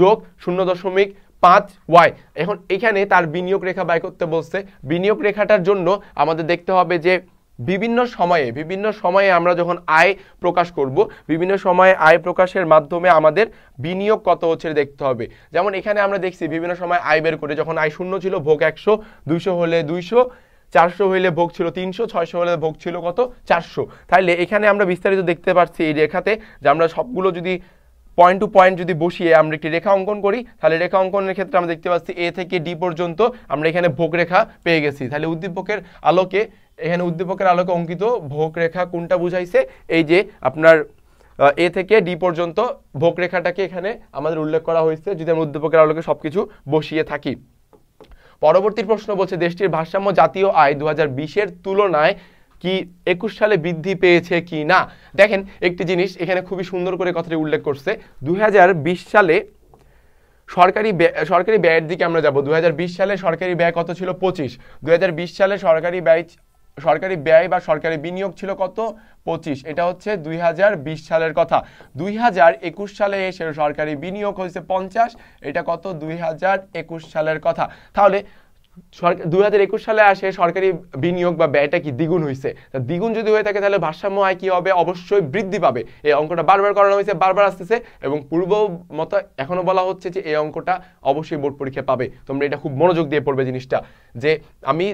যোগ 0.5 ওয়াই। এখন এখানে তার বিনিয়োগ রেখা ব্যয় করতে বলছে। বিনিয়োগ রেখাটার জন্য আমাদের দেখতে হবে যে বিভিন্ন সময়ে আমরা যখন আয় প্রকাশ করব, বিভিন্ন সময়ে আয় প্রকাশের মাধ্যমে আমাদের বিনিয়োগ কত হচ্ছে দেখতে হবে। যেমন এখানে আমরা দেখছি বিভিন্ন সময় আয় বের করে যখন আয় শূন্য ছিল ভোগ 100, 200 হলে 200, 400 হইলে ভোগ ছিল 300, 600 হলে ভোগ ছিল কত 400। তাহলে এখানে আমরা বিস্তারিত দেখতে পাচ্ছি এই রেখাতে যে আমরা সবগুলো যদি পয়েন্ট টু পয়েন্ট যদি বসিয়ে আমরা একটি রেখা অঙ্কন করি তাহলে রেখা অঙ্কনের ক্ষেত্রে আমরা দেখতে পাচ্ছি এ থেকে ডি পর্যন্ত আমরা এখানে ভোগ রেখা পেয়ে গেছি। তাহলে উদ্দীপকের আলোকে অঙ্কিত ভোগ রেখা কোনটা বুঝাইছে, এই যে আপনার এ থেকে ডি পর্যন্ত ভোগ রেখাটাকে এখানে আমাদের উল্লেখ করা হয়েছে যদি আমরা উদ্দীপকের আলোকে সবকিছু বসিয়ে থাকি। পরবর্তী প্রশ্ন বলছে দেশটির ভারসাম্য জাতীয় আয় 2020-এর তুলনায় কি 21 সালে বৃদ্ধি পেয়েছে কি না। দেখেন একটি জিনিস এখানে খুবই সুন্দর করে কথাটি উল্লেখ করছে। 2020 সালে সরকারি ব্যয়ের দিকে আমরা যাব। 2020 সালে সরকারি ব্যয় কত ছিল 25। 2020 সালে সরকারি ব্যয় বা সরকারি বিনিয়োগ ছিল কত 25। এটা হচ্ছে 2020 সালের কথা। 2021 সালে এসে সরকারি বিনিয়োগ হয়েছে 50। এটা কত 2021 সালের কথা। তাহলে 2021 সালে আসে সরকারি বিনিয়োগ বা ব্যয়টা কি দ্বিগুণ হয়েছে। দ্বিগুণ যদি হয়ে থাকে তাহলে ভারসাম্য আয় কি হবে, অবশ্যই বৃদ্ধি পাবে। এই অঙ্কটা বারবার করানো হয়েছে, বারবার আসতেছে এবং পূর্ব মতো এখনো বলা হচ্ছে যে এই অঙ্কটা অবশ্যই বোর্ড পরীক্ষা পাবে। তোমরা এটা খুব মনোযোগ দিয়ে পড়বে জিনিসটা, যে আমি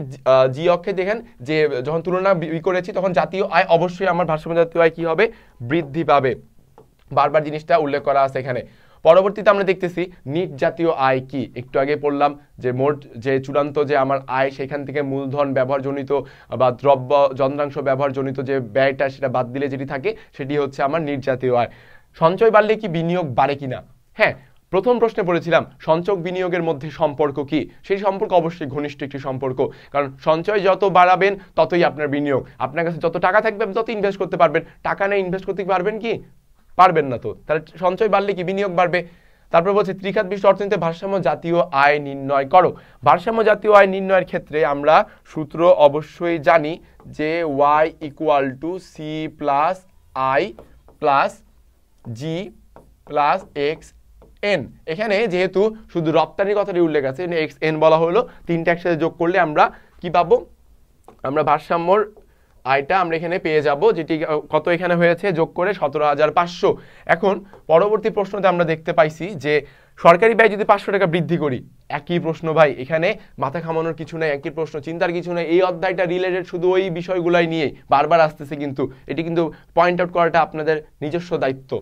জি অক্ষে দেখেন যে যখন তুলনা করেছি তখন জাতীয় আয় অবশ্যই আমার ভারসাম্য জাতীয় আয় কি হবে, বৃদ্ধি পাবে। বারবার জিনিসটা উল্লেখ করা আছে এখানে। পরবর্তীতে আমরা দেখতেছি নিট জাতীয় আয় কি, একটু আগে পড়লাম যে মোট যে চূড়ান্ত যে আমার আয় সেখান থেকে মূলধন ব্যবহারজনিত বা দ্রব্য যন্ত্রাংশ ব্যবহারজনিত যে ব্যয়টা সেটা বাদ দিলে যেটি থাকে সেটি হচ্ছে আমার নিট জাতীয় আয়। সঞ্চয় বাড়লে কি বিনিয়োগ বাড়ে কিনা? হ্যাঁ, প্রথম প্রশ্নে বলেছিলাম সঞ্চয় বিনিয়োগের মধ্যে সম্পর্ক কি, সেই সম্পর্ক অবশ্যই ঘনিষ্ঠ একটি সম্পর্ক, কারণ সঞ্চয় যত বাড়াবেন ততই আপনার বিনিয়োগ, আপনার কাছে যত টাকা থাকবে আপনি তত ইনভেস্ট করতে পারবেন, টাকা নেই ইনভেস্ট করতে পারবেন কি? পারবেন না। তো তাহলে সঞ্চয় বাড়লে কি বিনিয়োগ বাড়বে। তারপর বলছে ত্রিখাত বিশিষ্ট অর্থনীতিতে ভারসাম্য জাতীয় আয় নির্ণয় করো। ভারসাম্য জাতীয় আয় নির্ণয়ের ক্ষেত্রে আমরা সূত্র অবশ্যই জানি যে y equal to c plus I plus g plus x n. এখানে যেহেতু শুধু রপ্তানির কথাটি উল্লেখ আছে, এক্স এন বলা হলো, তিনটা একসাথে যোগ করলে আমরা কি পাবো? আমরা ভারসাম্যর আয়টা আমরা এখানে পেয়ে যাব, যেটি কত এখানে হয়েছে যোগ করে 17,500। এখন পরবর্তী প্রশ্নতে আমরা দেখতে পাইছি যে সরকারি ব্যয় যদি 500 টাকা বৃদ্ধি করি, একই প্রশ্ন ভাই, এখানে মাথা ঘামানোর কিছু নেই, একই প্রশ্ন, চিন্তার কিছু নেই। এই অধ্যায়টা রিলেটেড শুধু ওই বিষয়গুলাই নিয়ে বারবার আসতেছে, কিন্তু এটি কিন্তু পয়েন্ট আউট করাটা আপনাদের নিজস্ব দায়িত্ব।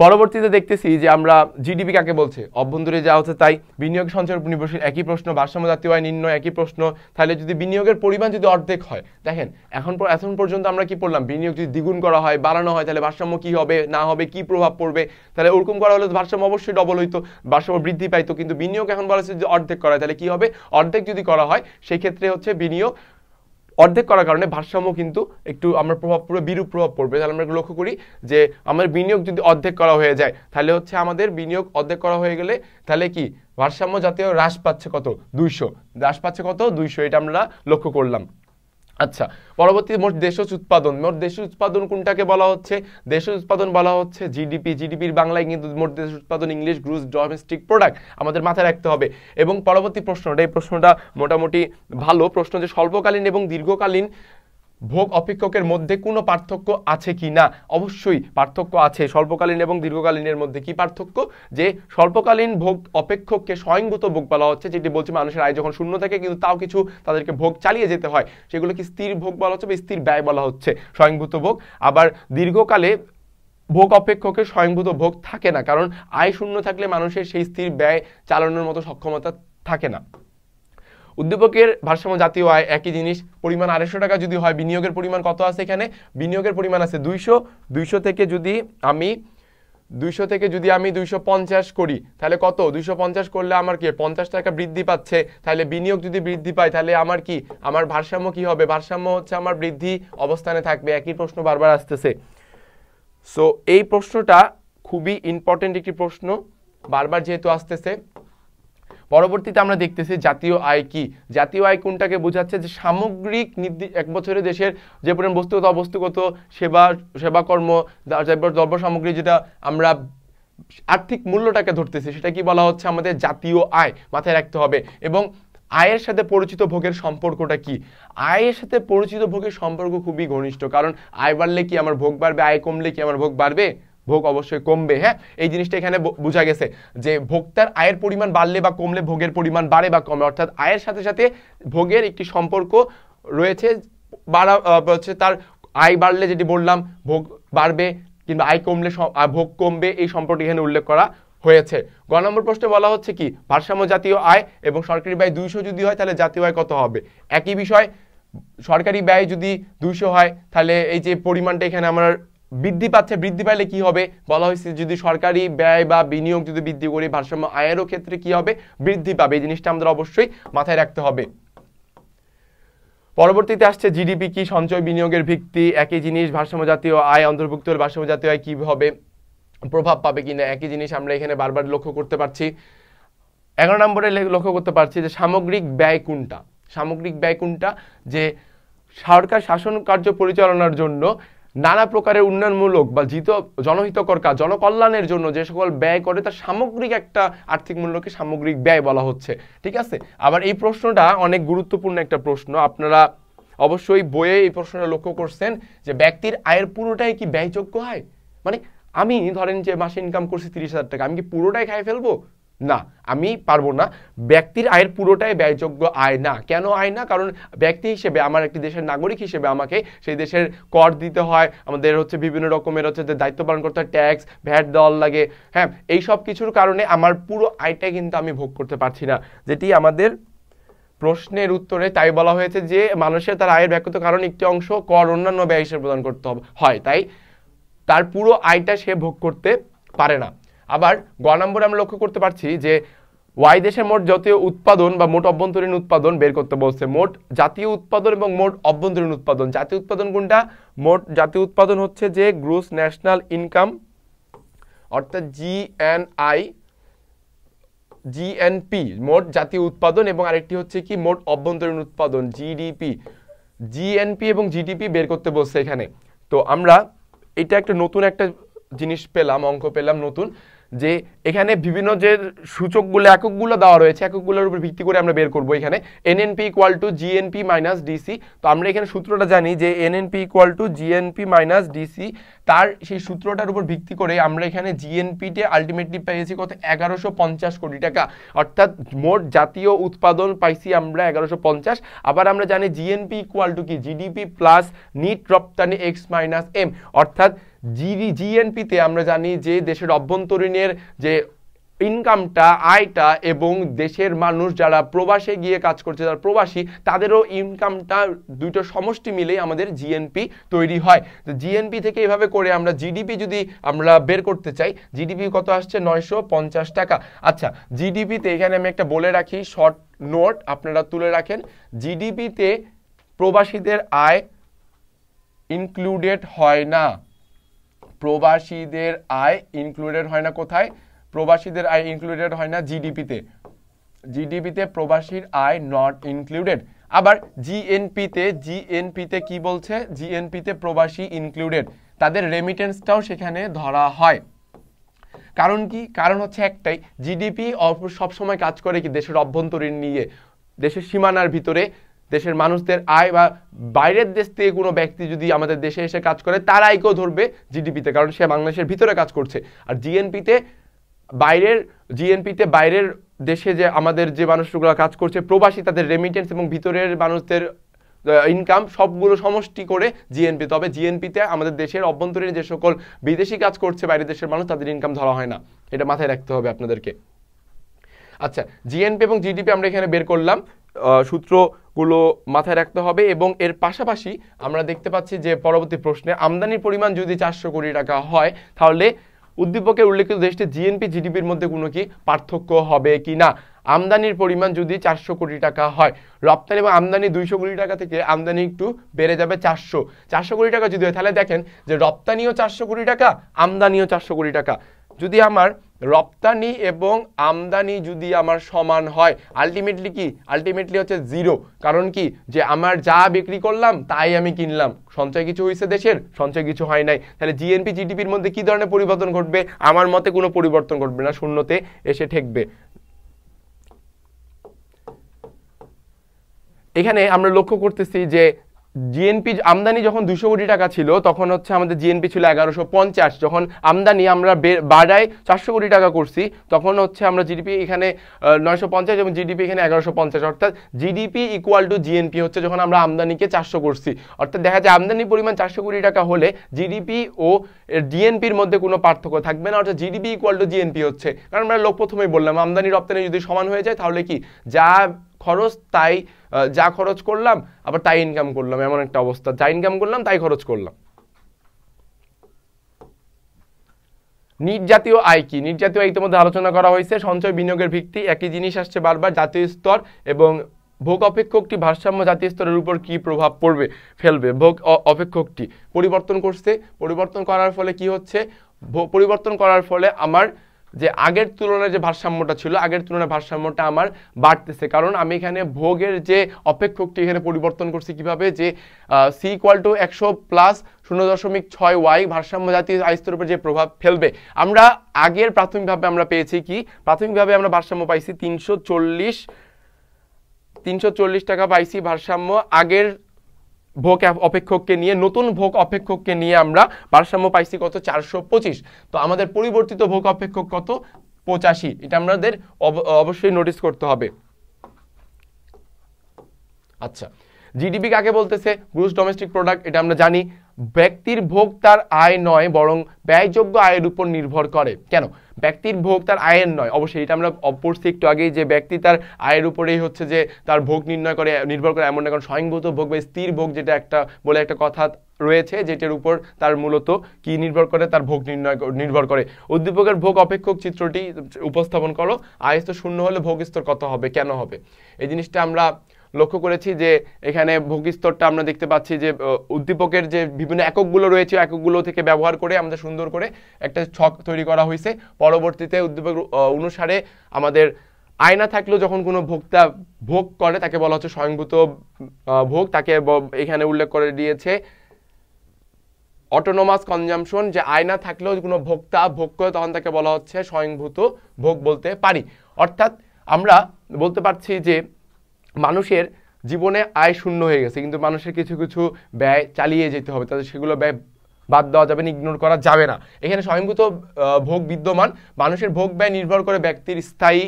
পরবর্তীতে দেখতেছি যে আমরা জিডিপি কাকে বলছে, অভ্যন্তরে যা হচ্ছে তাই, বিনিয়োগ সঞ্চয়ের উপর নির্ভরশীল একই প্রশ্ন, ভারসাম্য জাতীয় আয় নির্ণয় একই প্রশ্ন। তাহলে যদি বিনিয়োগের পরিমাণ যদি অর্ধেক হয়, দেখেন এখন পর্যন্ত আমরা কি পড়লাম, বিনিয়োগ যদি দ্বিগুণ করা হয়, বাড়ানো হয়, তাহলে ভারসাম্য কি হবে না হবে, কি প্রভাব পড়বে। তাহলে ওরকম করা হলে ভারসাম্য অবশ্যই ডবল হইতো, ভারসাম্য বৃদ্ধি পাইতো। কিন্তু বিনিয়োগ এখন বলা হচ্ছে যে অর্ধেক করা হয়, তাহলে কি হবে? অর্ধেক যদি করা হয় সেই ক্ষেত্রে হচ্ছে বিনিয়োগ অর্ধেক করার কারণে ভারসাম্য কিন্তু একটু আমরা প্রভাব পড়বে, বিরূপ প্রভাব পড়বে। তাহলে আমরা লক্ষ্য করি যে আমার বিনিয়োগ যদি অর্ধেক করা হয়ে যায়, তাহলে হচ্ছে আমাদের বিনিয়োগ অর্ধেক করা হয়ে গেলে তাহলে কি ভারসাম্য জাতীয় হ্রাস পাচ্ছে কত? 200, হ্রাস পাচ্ছে কত? 200, এটা আমরা লক্ষ্য করলাম। আচ্ছা, পরবর্তী মোট দেশজ উৎপাদন। মোট দেশজ উৎপাদন কোনটাকে বলা হচ্ছে? দেশজ উৎপাদন বলা হচ্ছে জিডিপি। জিডিপির বাংলায় কিন্তু মোট দেশজ উৎপাদন ইংলিশ গ্রুস ডোমেস্টিক প্রোডাক্ট, আমাদের মাথায় রাখতে হবে। এবং পরবর্তী প্রশ্নটা, এই প্রশ্নটা মোটামুটি ভালো প্রশ্ন, যে স্বল্পকালীন এবং দীর্ঘকালীন ভোগ অপেক্ষকের মধ্যে কোনো পার্থক্য আছে কি না? অবশ্যই পার্থক্য আছে। স্বল্পকালীন এবং দীর্ঘকালীনের মধ্যে কি পার্থক্য? যে স্বল্পকালীন ভোগ অপেক্ষককে স্বয়ংভূত ভোগ বলা হচ্ছে, যেটি বলছে মানুষের আয় যখন শূন্য থাকে কিন্তু তাও কিছু তাদেরকে ভোগ চালিয়ে যেতে হয়, সেগুলো কি স্থির ভোগ বলা হচ্ছে বা স্থির ব্যয় বলা হচ্ছে, স্বয়ংভূত ভোগ। আবার দীর্ঘকালে ভোগ অপেক্ষকে স্বয়ংভূত ভোগ থাকে না, কারণ আয় শূন্য থাকলে মানুষের সেই স্থির ব্যয় চালানোর মতো সক্ষমতা থাকে না। উদ্দীপকের ভারসাম্য জাতীয় আয় একই জিনিস, পরিমাণ 250 টাকা যদি হয়, বিনিয়োগের পরিমাণ কত আছে? এখানে বিনিয়োগের পরিমাণ আছে 200। 200 থেকে যদি আমি 250 করি তাহলে কত? 250 করলে আমার কি 50 টাকা বৃদ্ধি পাচ্ছে। তাহলে বিনিয়োগ যদি বৃদ্ধি পায় তাহলে আমার কি, আমার ভারসাম্য কি হবে? ভারসাম্য হচ্ছে আমার বৃদ্ধি অবস্থানে থাকবে। একই প্রশ্ন বারবার আসতেছে। সো এই প্রশ্নটা খুবই ইম্পর্টেন্ট একটি প্রশ্ন, বারবার যেহেতু আসতেছে। পরবর্তীতে আমরা দেখতেছি জাতীয় আয় কি। জাতীয় আয় কোনটাকে বোঝাচ্ছে? যে সামগ্রিক এক বছরে দেশের যে পরিমাণ বস্তুগত অবস্তুগত সেবাকর্ম দ্রব্য সামগ্রী, যেটা আমরা আর্থিক মূল্যটাকে ধরতেছি, সেটা কি বলা হচ্ছে? আমাদের জাতীয় আয়, মাথায় রাখতে হবে। এবং আয়ের সাথে পরিচিত ভোগের সম্পর্কটা কি? আয়ের সাথে পরিচিত ভোগের সম্পর্ক খুবই ঘনিষ্ঠ, কারণ আয় বাড়লে কি আমার ভোগ বাড়বে, আয় কমলে কি আমার ভোগ বাড়বে? ভোগ অবশ্যই কমবে। হ্যাঁ, এই জিনিসটা এখানে বোঝা গেছে যে ভোক্তার আয়ের পরিমাণ বাড়লে বা কমলে ভোগের পরিমাণ বাড়ে বা কমে, অর্থাৎ আয়ের সাথে সাথে ভোগের একটি সম্পর্ক রয়েছে। হচ্ছে তার আয় বাড়লে যেটি বললাম ভোগ বাড়বে, কিংবা আয় কমলে ভোগ কমবে, এই সম্পর্কটি এখানে উল্লেখ করা হয়েছে। গ নম্বর প্রশ্নে বলা হচ্ছে কি, ভারসাম্য জাতীয় আয় এবং সরকারি ব্যয় 200 যদি হয় তাহলে জাতীয় আয় কত হবে? একই বিষয়, সরকারি ব্যয় যদি 200 হয় তাহলে এই যে পরিমাণটা এখানে আমরা বৃদ্ধি পাচ্ছে, বৃদ্ধি পাইলে কি হবে? বলা হয়েছে যদি সরকারি ব্যয় বা বিনিয়োগ যদি বৃদ্ধি করি, ভারসাম্য আয়েরও ক্ষেত্রে কি হবে? বৃদ্ধি পাবে। এই জিনিসটা আমাদের অবশ্যই মাথায় রাখতে হবে। পরবর্তীতে আসছে জিডিপি কি, সঞ্চয় বিনিয়োগের ভিত্তি, একই জিনিস। ভারসাম্য জাতীয় আয় অন্তর্ভুক্ত হলে ভারসাম্য জাতীয় আয় কি হবে, প্রভাব পাবে কিনা, একই জিনিস আমরা এখানে বারবার লক্ষ্য করতে পারছি। 11 নম্বরে লক্ষ্য করতে পারছি যে সামগ্রিক ব্যয় কোনটা। সামগ্রিক ব্যয় কোনটা? যে সরকার শাসন কার্য পরিচালনার জন্য নানা প্রকারের উন্নয়নমূলক বা জনহিতকর কাজ, জনকল্যাণের জন্য যে সকল ব্যয় করে তার সামগ্রিক একটা আর্থিক মূল্যকে সামগ্রিক ব্যয় বলা হচ্ছে। ঠিক আছে। আবার এই প্রশ্নটা অনেক গুরুত্বপূর্ণ একটা প্রশ্ন, আপনারা অবশ্যই বইয়ে এই প্রশ্নটা লক্ষ্য করছেন যে ব্যক্তির আয়ের পুরোটাই কি ব্যয়যোগ্য হয়? মানে আমি ধরেন যে মাসে ইনকাম করছি 30,000 টাকা, আমি কি পুরোটাই খাই ফেলবো? না, আমি পারবো না। ব্যক্তির আয়ের পুরোটাই ব্যয়যোগ্য আয় না। কেন আয় না? কারণ ব্যক্তি হিসেবে, আমার একটি দেশের নাগরিক হিসেবে আমাকে সেই দেশের কর দিতে হয়, আমাদের হচ্ছে বিভিন্ন রকমের হচ্ছে যে দায়িত্ব পালন করতে হয়, ট্যাক্স ভ্যাট দেওয়ার লাগে, হ্যাঁ, এই সব কিছুর কারণে আমার পুরো আয়টা কিন্তু আমি ভোগ করতে পারছি না, যেটি আমাদের প্রশ্নের উত্তরে তাই বলা হয়েছে যে মানুষের তার আয়ের ব্যক্তিগত কারণ একটি অংশ কর অন্যান্য ব্যয় হিসেবে প্রদান করতে হয়, তাই তার পুরো আয়টা সে ভোগ করতে পারে না। আবার গ নম্বরে আমরা লক্ষ্য করতে পারছি যে ওয়াই দেশের মোট জাতীয় উৎপাদন বা মোট অভ্যন্তরীণ উৎপাদন বের করতে বলছে। মোট জাতীয় উৎপাদন এবং মোট অভ্যন্তরীণ উৎপাদন। জাতীয় উৎপাদন কোনটা? মোট জাতীয় উৎপাদন হচ্ছে যে গ্রোস ন্যাশনাল ইনকাম, অর্থাৎ জিএনপি, মোট জাতীয় উৎপাদন, এবং আরেকটি হচ্ছে কি মোট অভ্যন্তরীণ উৎপাদন, জিডিপি। জিএনপি এবং জিডিপি বের করতে বলছে এখানে। তো আমরা এটা একটা নতুন একটা জিনিস পেলাম, অঙ্ক পেলাম নতুন, যে এখানে বিভিন্ন যে সূচকগুলো এককগুলো দেওয়া রয়েছে, এককগুলোর উপর ভিত্তি করে আমরা বের করব এখানে NNP equal to GNP minus DC. তো আমরা এখানে সূত্রটা জানি যে NNP equal to GNP minus DC, তার সেই সূত্রটার উপর ভিত্তি করে আমরা এখানে জিএনপিতে আলটিমেটলি পেয়েছি কত? 1150 কোটি টাকা, অর্থাৎ মোট জাতীয় উৎপাদন পাইছি আমরা 1150। আবার আমরা জানি জিএনপি ইকুয়াল টু কি? জিডিপি প্লাস নিট রপ্তানি এক্স মাইনাস এম, অর্থাৎ জিএনপিতে আমরা জানি যে দেশের অভ্যন্তরীণের যে ইনকামটা, আয়টা, এবং দেশের মানুষ যারা প্রবাসে গিয়ে কাজ করছে, যারা প্রবাসী, তাদেরও ইনকামটা, দুটো সমষ্টি মিলেই আমাদের জিএনপি তৈরি হয়। তো জিএনপি থেকে এভাবে করে আমরা জিডিপি যদি আমরা বের করতে চাই, জিডিপি কত আসছে? 950 টাকা। আচ্ছা, জিডিপিতে এখানে আমি একটা বলে রাখি, শর্ট নোট আপনারা তুলে রাখেন, জিডিপিতে প্রবাসীদের আয় ইনক্লুডেড হয় না। প্রবাসীদের আয় ইনক্লুডেড হয় না কোথায়? প্রবাসীদের আয় ইনক্লুডেড হয় না জিডিপিতে। জিডিপিতে প্রবাসীর আয় নট ইনক্লুডেড। আবার জিএনপিতে কি বলছে? জিএনপিতে প্রবাসী ইনক্লুডেড, তাদের রেমিটেন্সটাও সেখানে ধরা হয়। কারণ কি? কারণ হচ্ছে একটাই, জিডিপি সবসময় কাজ করে কি? দেশের অভ্যন্তরীণ নিয়ে, দেশের সীমানার ভিতরে দেশের মানুষদের আয়, বা বাইরের দেশ থেকে কোনো ব্যক্তি যদি আমাদের দেশে এসে কাজ করে তার আয়কেও ধরবে জিডিপিতে, কারণ সে বাংলাদেশের ভিতরে কাজ করছে। আর জিএনপিতে বাইরের দেশে যে আমাদের যে মানুষগুলো কাজ করছে প্রবাসী, তাদের রেমিটেন্স এবং ভিতরের মানুষদের ইনকাম সবগুলো সমষ্টি করে জিএনপি। তবে জিএনপিতে আমাদের দেশের অভ্যন্তরীণ যে সকল বিদেশি কাজ করছে বাইরের দেশের মানুষ, তাদের ইনকাম ধরা হয় না। এটা মাথায় রাখতে হবে আপনাদেরকে। আচ্ছা, জিএনপি এবং জিডিপি আমরা এখানে বের করলাম, সূত্রগুলো মাথায় রাখতে হবে। এবং এর পাশাপাশি আমরা দেখতে পাচ্ছি যে পরবর্তী প্রশ্নে আমদানির পরিমাণ যদি 400 কোটি টাকা হয়, তাহলে উদ্দীপকের উল্লেখিত দেশটি জিএনপি জিডিপির মধ্যে কোনো কি পার্থক্য হবে কি না? আমদানির পরিমাণ যদি 400 কোটি টাকা হয়, রপ্তানি এবং আমদানি 200 কোটি টাকা থেকে আমদানি একটু বেড়ে যাবে 400 কোটি টাকা যদি হয়, তাহলে দেখেন যে রপ্তানিও 400 কোটি টাকা, আমদানিও 400 কোটি টাকা। যদি আমার রপ্তানি এবং আমদানি যদি আমার সমান হয়, আলটিমেটলি কি? আলটিমেটলি হচ্ছে জিরো। কারণ কি? যে আমার যা বিক্রি করলাম তাই আমি কিনলাম, সঞ্চয় কিছু হয়েছে দেশের? সঞ্চয় কিছু হয় নাই। তাহলে জিএনপি জিডিপির মধ্যে কি ধরনের পরিবর্তন ঘটবে? আমার মতে কোনো পরিবর্তন ঘটবে না, শূন্যতে এসে ঠেকবে। এখানে আমরা লক্ষ্য করতেছি যে জিএনপি আমদানি যখন 200 কোটি টাকা ছিল, তখন হচ্ছে আমাদের জিএনপি ছিল 1150। যখন আমদানি আমরা বাড়ায় 400 কোটি টাকা করছি, তখন হচ্ছে আমরা জিডিপি এখানে 950 এবং জিডিপি এখানে 1150, অর্থাৎ জিডিপি ইকুয়াল টু জিএনপি হচ্ছে যখন আমরা আমদানিকে 400 করছি। অর্থাৎ দেখা যায় আমদানির পরিমাণ 400 কোটি টাকা হলে জিডিপি ও জিএনপির মধ্যে কোনো পার্থক্য থাকবে না, অর্থাৎ জিডিপি ইকুয়াল টু জিএনপি হচ্ছে। কারণ আমরা প্রথমেই বললাম আমদানি রপ্তানি যদি সমান হয়ে যায়, তাহলে কি যা খরচ তাই, যা খরচ করলাম আবার তাই ইনকাম করলাম, এমন একটা অবস্থা, যা ইনকাম করলাম তাই খরচ করলাম। নিট জাতীয় আয় কি? নিট জাতীয় আয় ইতিমধ্যে আলোচনা করা হয়েছে। সঞ্চয় বিনিয়োগের ভিত্তি, একই জিনিস আসছে বারবার। জাতীয় স্তর এবং ভোগ অপেক্ষকটি ভারসাম্য জাতীয় স্তরের উপর কি প্রভাব ফেলবে? ভোগ অপেক্ষকটি পরিবর্তন করছে, পরিবর্তন করার ফলে কি হচ্ছে? পরিবর্তন করার ফলে আমার যে আগের তুলনায় যে ভারসাম্যটা ছিল, আগের তুলনায় ভারসাম্যটা আমার বাড়তেছে, কারণ আমি এখানে ভোগের যে অপেক্ষকটি এখানে পরিবর্তন করছি কিভাবে? যে সি ইকুয়াল টু 100 প্লাস 0.6 ওয়াই ভারসাম্য জাতীয় আয় স্তরের উপর যে প্রভাব ফেলবে। আমরা আগের প্রাথমিকভাবে আমরা পেয়েছি কি? প্রাথমিকভাবে আমরা ভারসাম্য পাইছি 340 টাকা পাইছি ভারসাম্য আগের ভোগ অপেক্ষককে নিয়ে। নতুন ভোগ অপেক্ষককে নিয়ে আমরা ভারসাম্য পাইছি কত? 425। তো আমাদের পরিবর্তিত ভোগ অপেক্ষক কত? 85, এটা আমাদের অবশ্যই নোটিস করতে হবে। আচ্ছা, জিডিপি কাকে বলতেছে? গ্রুস ডোমেস্টিক প্রোডাক্ট, এটা আমরা জানি। ব্যক্তির ভোগ তার আয় নয় বরং ব্যয়যোগ্য আয়ের উপর নির্ভর করে। কেন? ব্যক্তির ভোগ তার আয়ের নয়, অবশ্যই এটা আমরা পড়ছি একটু আগেই যে ব্যক্তি তার আয়ের উপরেই হচ্ছে যে তার ভোগ নির্ভর করে এমন না, কারণ স্বয়ংভূত ভোগ বা স্থির ভোগ যেটা বলে একটা কথা রয়েছে, যেটার উপর তার মূলত কি নির্ভর করে, তার ভোগ নির্ভর করে। উদ্দীপকের ভোগ অপেক্ষক চিত্রটি উপস্থাপন করো। আয় স্তর শূন্য হলে ভোগ স্তর কত হবে, কেন হবে? এই জিনিসটা আমরা লক্ষ্য করেছি যে এখানে ভোগ স্তরটা আমরা দেখতে পাচ্ছি যে উদ্দীপকের যে বিভিন্ন এককগুলো রয়েছে, এককগুলো থেকে ব্যবহার করে আমাদের সুন্দর করে একটা ছক তৈরি করা হয়েছে। পরবর্তীতে উদ্দীপক অনুসারে আমাদের আয়না থাকলেও যখন কোনো ভোক্তা ভোগ করে তাকে বলা হচ্ছে স্বয়ংভূত ভোগ। তাকে এখানে উল্লেখ করে দিয়েছে অটোনোমাস কনজাম্পশন, যে আয়না থাকলেও কোনো ভোক্তা ভোগ করে তখন তাকে বলা হচ্ছে স্বয়ংভূত ভোগ বলতে পারি। অর্থাৎ আমরা বলতে পারছি যে মানুষের জীবনে আয় শূন্য হয়ে গেছে, কিন্তু মানুষের কিছু কিছু ব্যয় চালিয়ে যেতে হবে, তাদের সেগুলো ব্যয় বাদ দেওয়া যাবে না, ইগনোর করা যাবে না। এখানে স্বয়ংভূত ভোগ বিদ্যমান। মানুষের ভোগ ব্যয় নির্ভর করে ব্যক্তির স্থায়ী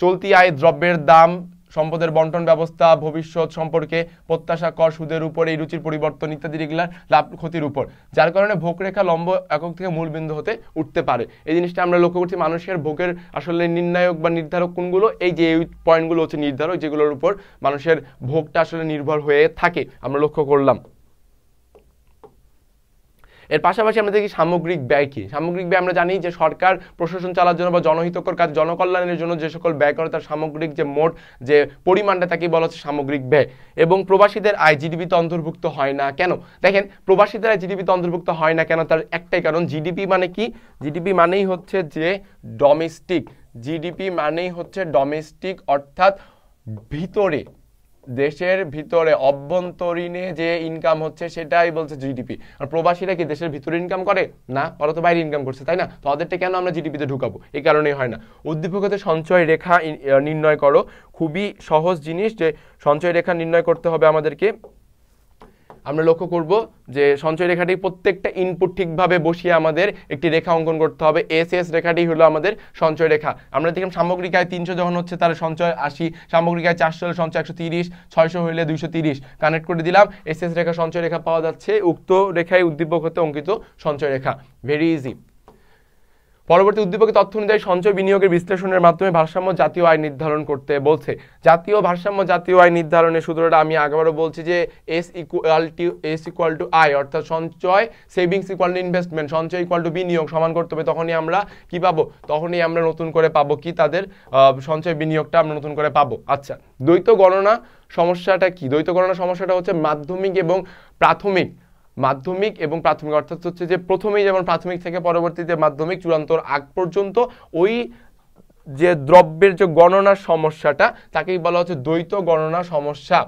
চলতি আয়, দ্রব্যের দাম, সম্পদের বন্টন ব্যবস্থা, ভবিষ্যৎ সম্পর্কে প্রত্যাশা, কর, সুদের উপর, এই রুচির পরিবর্তন ইত্যাদি, রেগুলার লাভ ক্ষতির উপর, যার কারণে ভোগ রেখা লম্ব একক থেকে মূল বিন্দু হতে উঠতে পারে। এই জিনিসটা আমরা লক্ষ্য করছি। মানুষের ভোগের আসলে নির্ণায়ক বা নির্ধারক কোনগুলো? এই যে এই পয়েন্টগুলো হচ্ছে নির্ধারক, যেগুলোর উপর মানুষের ভোগটা আসলে নির্ভর হয়ে থাকে, আমরা লক্ষ্য করলাম। এর পাশাপাশি আমরা দেখি সামগ্রিক ব্যয় কি। সামগ্রিক ব্যয় আমরা জানি যে সরকার প্রশাসন চালার জন্য বা জনহিতকর কাজ, জনকল্যাণের জন্য যে সকল ব্যয় করে তার সামগ্রিক যে মোট যে পরিমাণটা তাকে বলা হচ্ছে সামগ্রিক ব্যয়। এবং প্রবাসীদের আয় জিডিপিতে অন্তর্ভুক্ত হয় না কেন? দেখেন, প্রবাসীদের আয় জিডিপিতে অন্তর্ভুক্ত হয় না কেন? তার একটাই কারণ, জিডিপি মানে কি? জিডিপি মানেই হচ্ছে যে ডোমেস্টিক। জিডিপি মানেই হচ্ছে ডোমেস্টিক, অর্থাৎ ভিতরে, দেশের ভিতরে অভ্যন্তরীণে যে ইনকাম হচ্ছে সেটাই বলছে জিডিপি। আর প্রবাসীরা কি দেশের ভিতরে ইনকাম করে? না, ওরা তো বাইরে ইনকাম করছে, তাই না? তো ওদেরটা কেন আমরা জিডিপিতে ঢুকাবো? এই কারণেই হয় না। উদ্দীপকতে সঞ্চয় রেখা নির্ণয় করো। খুবই সহজ জিনিস, যে সঞ্চয় রেখা নির্ণয় করতে হবে আমাদেরকে। আমরা লক্ষ্য করব যে সঞ্চয় রেখাটি প্রত্যেকটা ইনপুট ঠিকভাবে বসিয়ে আমাদের একটি রেখা অঙ্কন করতে হবে। এস রেখাটি হলো আমাদের সঞ্চয় রেখা। আমরা দেখলাম সামগ্রিক আয় 300 যখন হচ্ছে তার সঞ্চয় 80, সামগ্রিক আয় 400 হলে সঞ্চয় 130, 600 হলে 230, কানেক্ট করে দিলাম। এস রেখা সঞ্চয় রেখা পাওয়া যাচ্ছে। উক্ত রেখায় উদ্দীপক হতে অঙ্কিত সঞ্চয় রেখা। Very easy. পরবর্তী উদ্দীপকে তথ্য অনুযায়ী সঞ্চয় বিনিয়োগের বিশ্লেষণের মাধ্যমে ভারসাম্য জাতীয় আয় নির্ধারণ করতে বলছে। জাতীয় ভারসাম্য জাতীয় আয় নির্ধারণের সূত্রটা আমি আগেবারও বলছি যে এস ইকুয়াল টু আই, অর্থাৎ সঞ্চয় সেভিংস ইকুয়াল টু ইনভেস্টমেন্ট, সঞ্চয় ইকুয়াল টু বিনিয়োগ সমান করতে হবে। তখনই আমরা কি পাবো? তখনই আমরা নতুন করে পাবো কি? তাদের সঞ্চয় বিনিয়োগটা আমরা নতুন করে পাবো। আচ্ছা, দ্বৈত গণনা সমস্যাটা কি? দ্বৈত গণনা সমস্যাটা হচ্ছে মাধ্যমিক এবং প্রাথমিক, অর্থাৎ হচ্ছে যে প্রথমেই যেমন প্রাথমিক থেকে পরবর্তীতে মাধ্যমিক, চূড়ান্তর আগ পর্যন্ত ওই যে দ্রব্যের যে গণনার সমস্যাটা তাকেই বলা হচ্ছে দ্বৈত গণনা সমস্যা।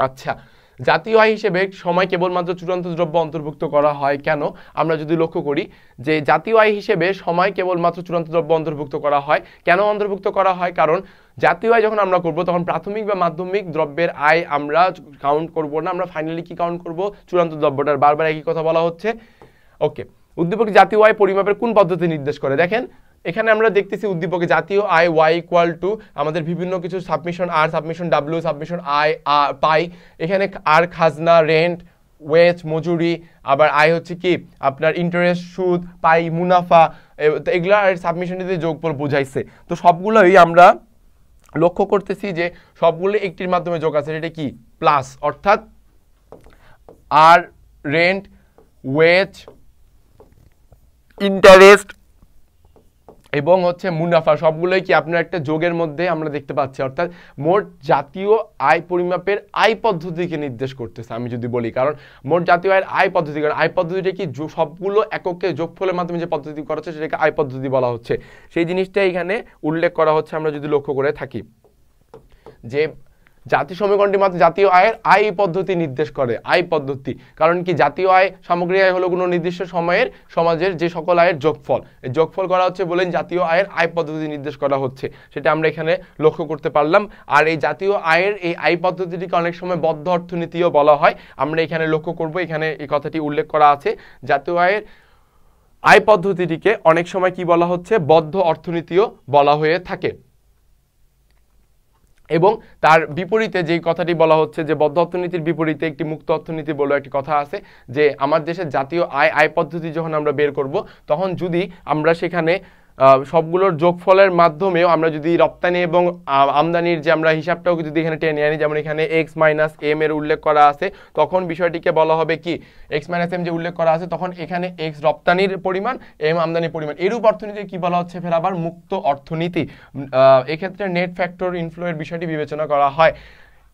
আচ্ছা, জাতীয় আয় হিসেবে সময় কেবলমাত্র চূড়ান্ত দ্রব্য অন্তর্ভুক্ত করা হয় কেন? আমরা যদি লক্ষ্য করি যে জাতীয় আয় হিসেবে সময় কেবলমাত্র চূড়ান্ত দ্রব্য অন্তর্ভুক্ত করা হয়। কেন অন্তর্ভুক্ত করা হয়? কারণ জাতীয় আয় যখন আমরা করব তখন প্রাথমিক বা মাধ্যমিক দ্রব্যের আয় আমরা কাউন্ট করব না, আমরা ফাইনালি কি কাউন্ট করব? চূড়ান্ত দ্রব্যটার। বারবার একই কথা বলা হচ্ছে। ওকে, উদ্দীপক জাতীয় আয় পরিমাপের কোন পদ্ধতি নির্দেশ করে? দেখেন, এখানে আমরা দেখতেছি উদ্দীপকে জাতীয় আয় ওয়াই ইকুয়াল টু আমাদের বিভিন্ন কিছু submission R, submission W, submission I পাই। এখানে আর খাজনা, রেন্ট, ওয়েজ, মজুরি, আবার আয় হচ্ছে কি আপনার ইন্টারেস্ট, সুদ, পাই, মুনাফা, এগুলো আর সাবমিশনটিতে যোগফল বুঝাইছে। তো সবগুলোই আমরা লক্ষ্য করতেছি যে সবগুলো একটির মাধ্যমে যোগ আছে। এটা কি? প্লাস, অর্থাৎ আর, রেন্ট, ওয়েজ, ইন্টারেস্ট এবং হচ্ছে মুনাফা সবগুলোই কি আপনার একটা যোগের মধ্যে আমরা দেখতে পাচ্ছি। অর্থাৎ মোট জাতীয় আয় পরিমাপের আয় পদ্ধতিকে নির্দেশ করতেছে আমি যদি বলি। কারণ মোট জাতীয় আয়ের আয় পদ্ধতি, কারণ আয় পদ্ধতিটা কি সবগুলো এককে যোগফলের মাধ্যমে যে পদ্ধতি করা হচ্ছে সেটাকে আয় পদ্ধতি বলা হচ্ছে। সেই জিনিসটা এখানে উল্লেখ করা হচ্ছে আমরা যদি লক্ষ্য করে থাকি যে জাতীয় সমীকরণটি মাত্র জাতীয় আয়ের আয় পদ্ধতি নির্দেশ করে। আয় পদ্ধতি কারণ কি? জাতীয় আয়, সামগ্রিক আয় হলো কোনো নির্দিষ্ট সময়ের সমাজের যে সকল আয়ের যোগফল। এই যোগফল করা হচ্ছে বলেন জাতীয় আয়ের আয় পদ্ধতি নির্দেশ করা হচ্ছে, সেটা আমরা এখানে লক্ষ্য করতে পারলাম। আর এই জাতীয় আয়ের এই আয় পদ্ধতিটিকে অনেক সময় বদ্ধ অর্থনীতিও বলা হয়। আমরা এখানে লক্ষ্য করব, এখানে এই কথাটি উল্লেখ করা আছে। জাতীয় আয়ের আয় পদ্ধতিটিকে অনেক সময় কি বলা হচ্ছে, বদ্ধ অর্থনীতিও বলা হয়ে থাকে। এবং তার বিপরীতে যেই কথাটি বলা হচ্ছে যে বদ্ধ অর্থনীতির বিপরীতে একটি মুক্ত অর্থনীতি বলে একটি কথা আছে, যে আমার দেশের জাতীয় আয় পদ্ধতি যখন আমরা বের করব, তখন যদি আমরা সেখানে সবগুলোর যোগফলের মাধ্যমেও আমরা যদি রপ্তানি এবং আমদানির যে আমরা হিসাবটাও যদি এখানে টেনে আনি, যেমন এখানে এক্স মাইনাস এম এর উল্লেখ করা আছে, তখন বিষয়টিকে বলা হবে কি, এক্স মাইনাস এম যে উল্লেখ করা আছে, তখন এখানে এক্স রপ্তানির পরিমাণ, এম আমদানির পরিমাণ। এরূপ অর্থনীতি কি বলা হচ্ছে ফের আবার মুক্ত অর্থনীতি। এক্ষেত্রে নেট ফ্যাক্টর ইনফ্লোয়ের বিষয়টি বিবেচনা করা হয়।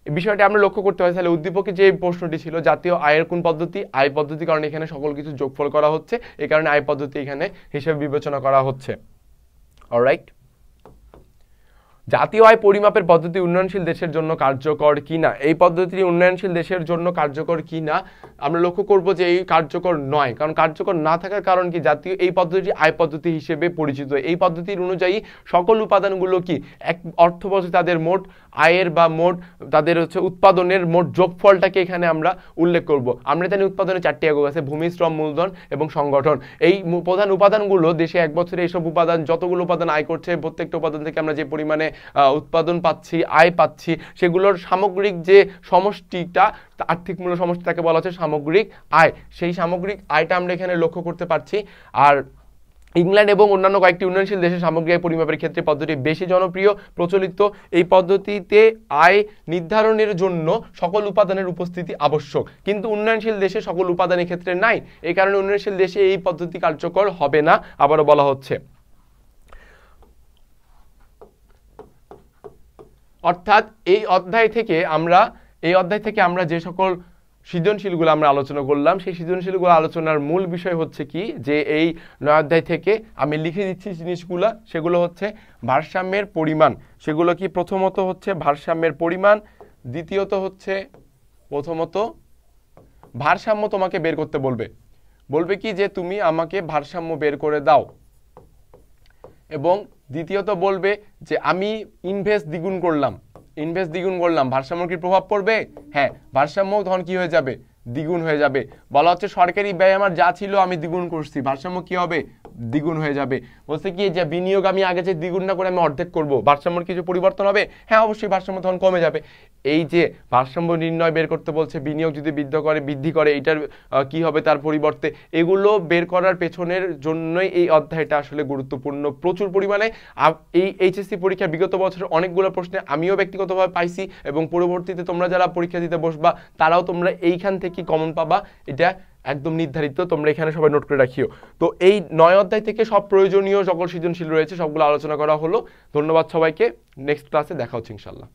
বিষয়টি আমরা লক্ষ্য করতে পারি। তাহলে উদ্দীপকে যে প্রশ্নটি ছিল জাতীয় আয়ের কোন পদ্ধতি, আয় পদ্ধতি, কারণ এখানে সকল কিছু যোগফল করা হচ্ছে, এই কারণে আয় পদ্ধতি এখানে হিসেবে বিবেচনা করা হচ্ছে। অলরাইট, জাতীয় আয় পরিমাপের পদ্ধতি উন্নয়নশীল দেশের জন্য কার্যকর কিনা। এই পদ্ধতিটি উন্নয়নশীল দেশের জন্য কার্যকর কিনা আমরা লক্ষ্য করব যে এই কার্যকর নয়। কারণ কার্যকর না থাকার কারণ কি, জাতীয় এই পদ্ধতি আয় পদ্ধতি হিসেবে পরিচিত। এই পদ্ধতির অনুযায়ী সকল উপাদানগুলো কি এক অর্থ বছরে তাদের মোট আয়ের বা মোট তাদের হচ্ছে উৎপাদনের মোট যোগফলটাকে এখানে আমরা উল্লেখ করব। আমরা জানি উৎপাদনের 4টি একক আছে, ভূমি, শ্রম, মূলধন এবং সংগঠন। এই প্রধান উপাদানগুলো দেশে এক বছরে এইসব উপাদান যতগুলো উপাদান আয় করছে, প্রত্যেকটা উপাদান থেকে আমরা যে পরিমাণে উৎপাদন পাচ্ছি, আয় পাচ্ছি, সেগুলোর সামগ্রিক যে সমষ্টিটা, আর্থিক মূল্য সমষ্টি তাকে বলা হচ্ছে সামগ্রিক আয়। সেই সামগ্রিক আয়টা আমরা এখানে লক্ষ্য করতে পারছি। আর ইংল্যান্ড এবং অন্যান্য কয়েকটি উন্নয়নশীল দেশের সামগ্রিক আয় পরিমাপের ক্ষেত্রে পদ্ধতি বেশি জনপ্রিয় প্রচলিত। এই পদ্ধতিতে আয় নির্ধারণের জন্য সকল উপাদানের উপস্থিতি আবশ্যক, কিন্তু উন্নয়নশীল দেশে সকল উপাদানের ক্ষেত্রে নাই। এই কারণে উন্নয়নশীল দেশে এই পদ্ধতি কার্যকর হবে না, আবারও বলা হচ্ছে। অর্থাৎ এই অধ্যায় থেকে আমরা যে সকল সৃজনশীলগুলো আমরা আলোচনা করলাম, সেই সৃজনশীলগুলো আলোচনার মূল বিষয় হচ্ছে কি, যে এই 9 অধ্যায় থেকে আমি লিখে দিচ্ছি জিনিসগুলো, সেগুলো হচ্ছে ভারসাম্যের পরিমাণ। সেগুলো কি, প্রথমত হচ্ছে ভারসাম্যের পরিমাণ, দ্বিতীয়ত হচ্ছে ভারসাম্য তোমাকে বের করতে বলবে কি যে তুমি আমাকে ভারসাম্য বের করে দাও, এবং দ্বিতীয়ত বলবে যে আমি ইনভেস্ট দ্বিগুণ করলাম, ভারসাম্য কি প্রভাব পড়বে? হ্যাঁ, ভারসাম্য তখন কি হয়ে যাবে, দ্বিগুণ হয়ে যাবে। বলা হচ্ছে সরকারি ব্যয় আমার যা ছিল আমি দ্বিগুণ করছি, ভারসাম্য কি হবে, দ্বিগুণ হয়ে যাবে। বলছে কি যে বিনিয়োগ আমি আগে যে দ্বিগুণ না করে আমি অর্ধেক করব, ভারসাম্যের কিছু পরিবর্তন হবে? হ্যাঁ, অবশ্যই ভারসাম্য তখন কমে যাবে। এই যে ভারসাম্য নির্ণয় বের করতে বলছে, বিনিয়োগ যদি বৃদ্ধি করে এইটার কি হবে তার পরিবর্তে, এগুলো বের করার পেছনের জন্যই এই অধ্যায়টা আসলে গুরুত্বপূর্ণ প্রচুর পরিমাণে। এই এইচএসসি পরীক্ষা বিগত বছরের অনেকগুলো প্রশ্নে আমিও ব্যক্তিগতভাবে পাইছি, এবং পরবর্তীতে তোমরা যারা পরীক্ষা দিতে বসবা তারাও তোমরা এইখান থেকে কমন পাবা, এটা একদম নির্ধারিত। তোমরা এখানে সবাই নোট করে রাখিও। তো এই 9 অধ্যায় থেকে সব প্রয়োজনীয় সকল সৃজনশীল রয়েছে, সবগুলো আলোচনা করা হলো। ধন্যবাদ সবাইকে, নেক্সট ক্লাসে দেখা হচ্ছে ইনশাল্লাহ।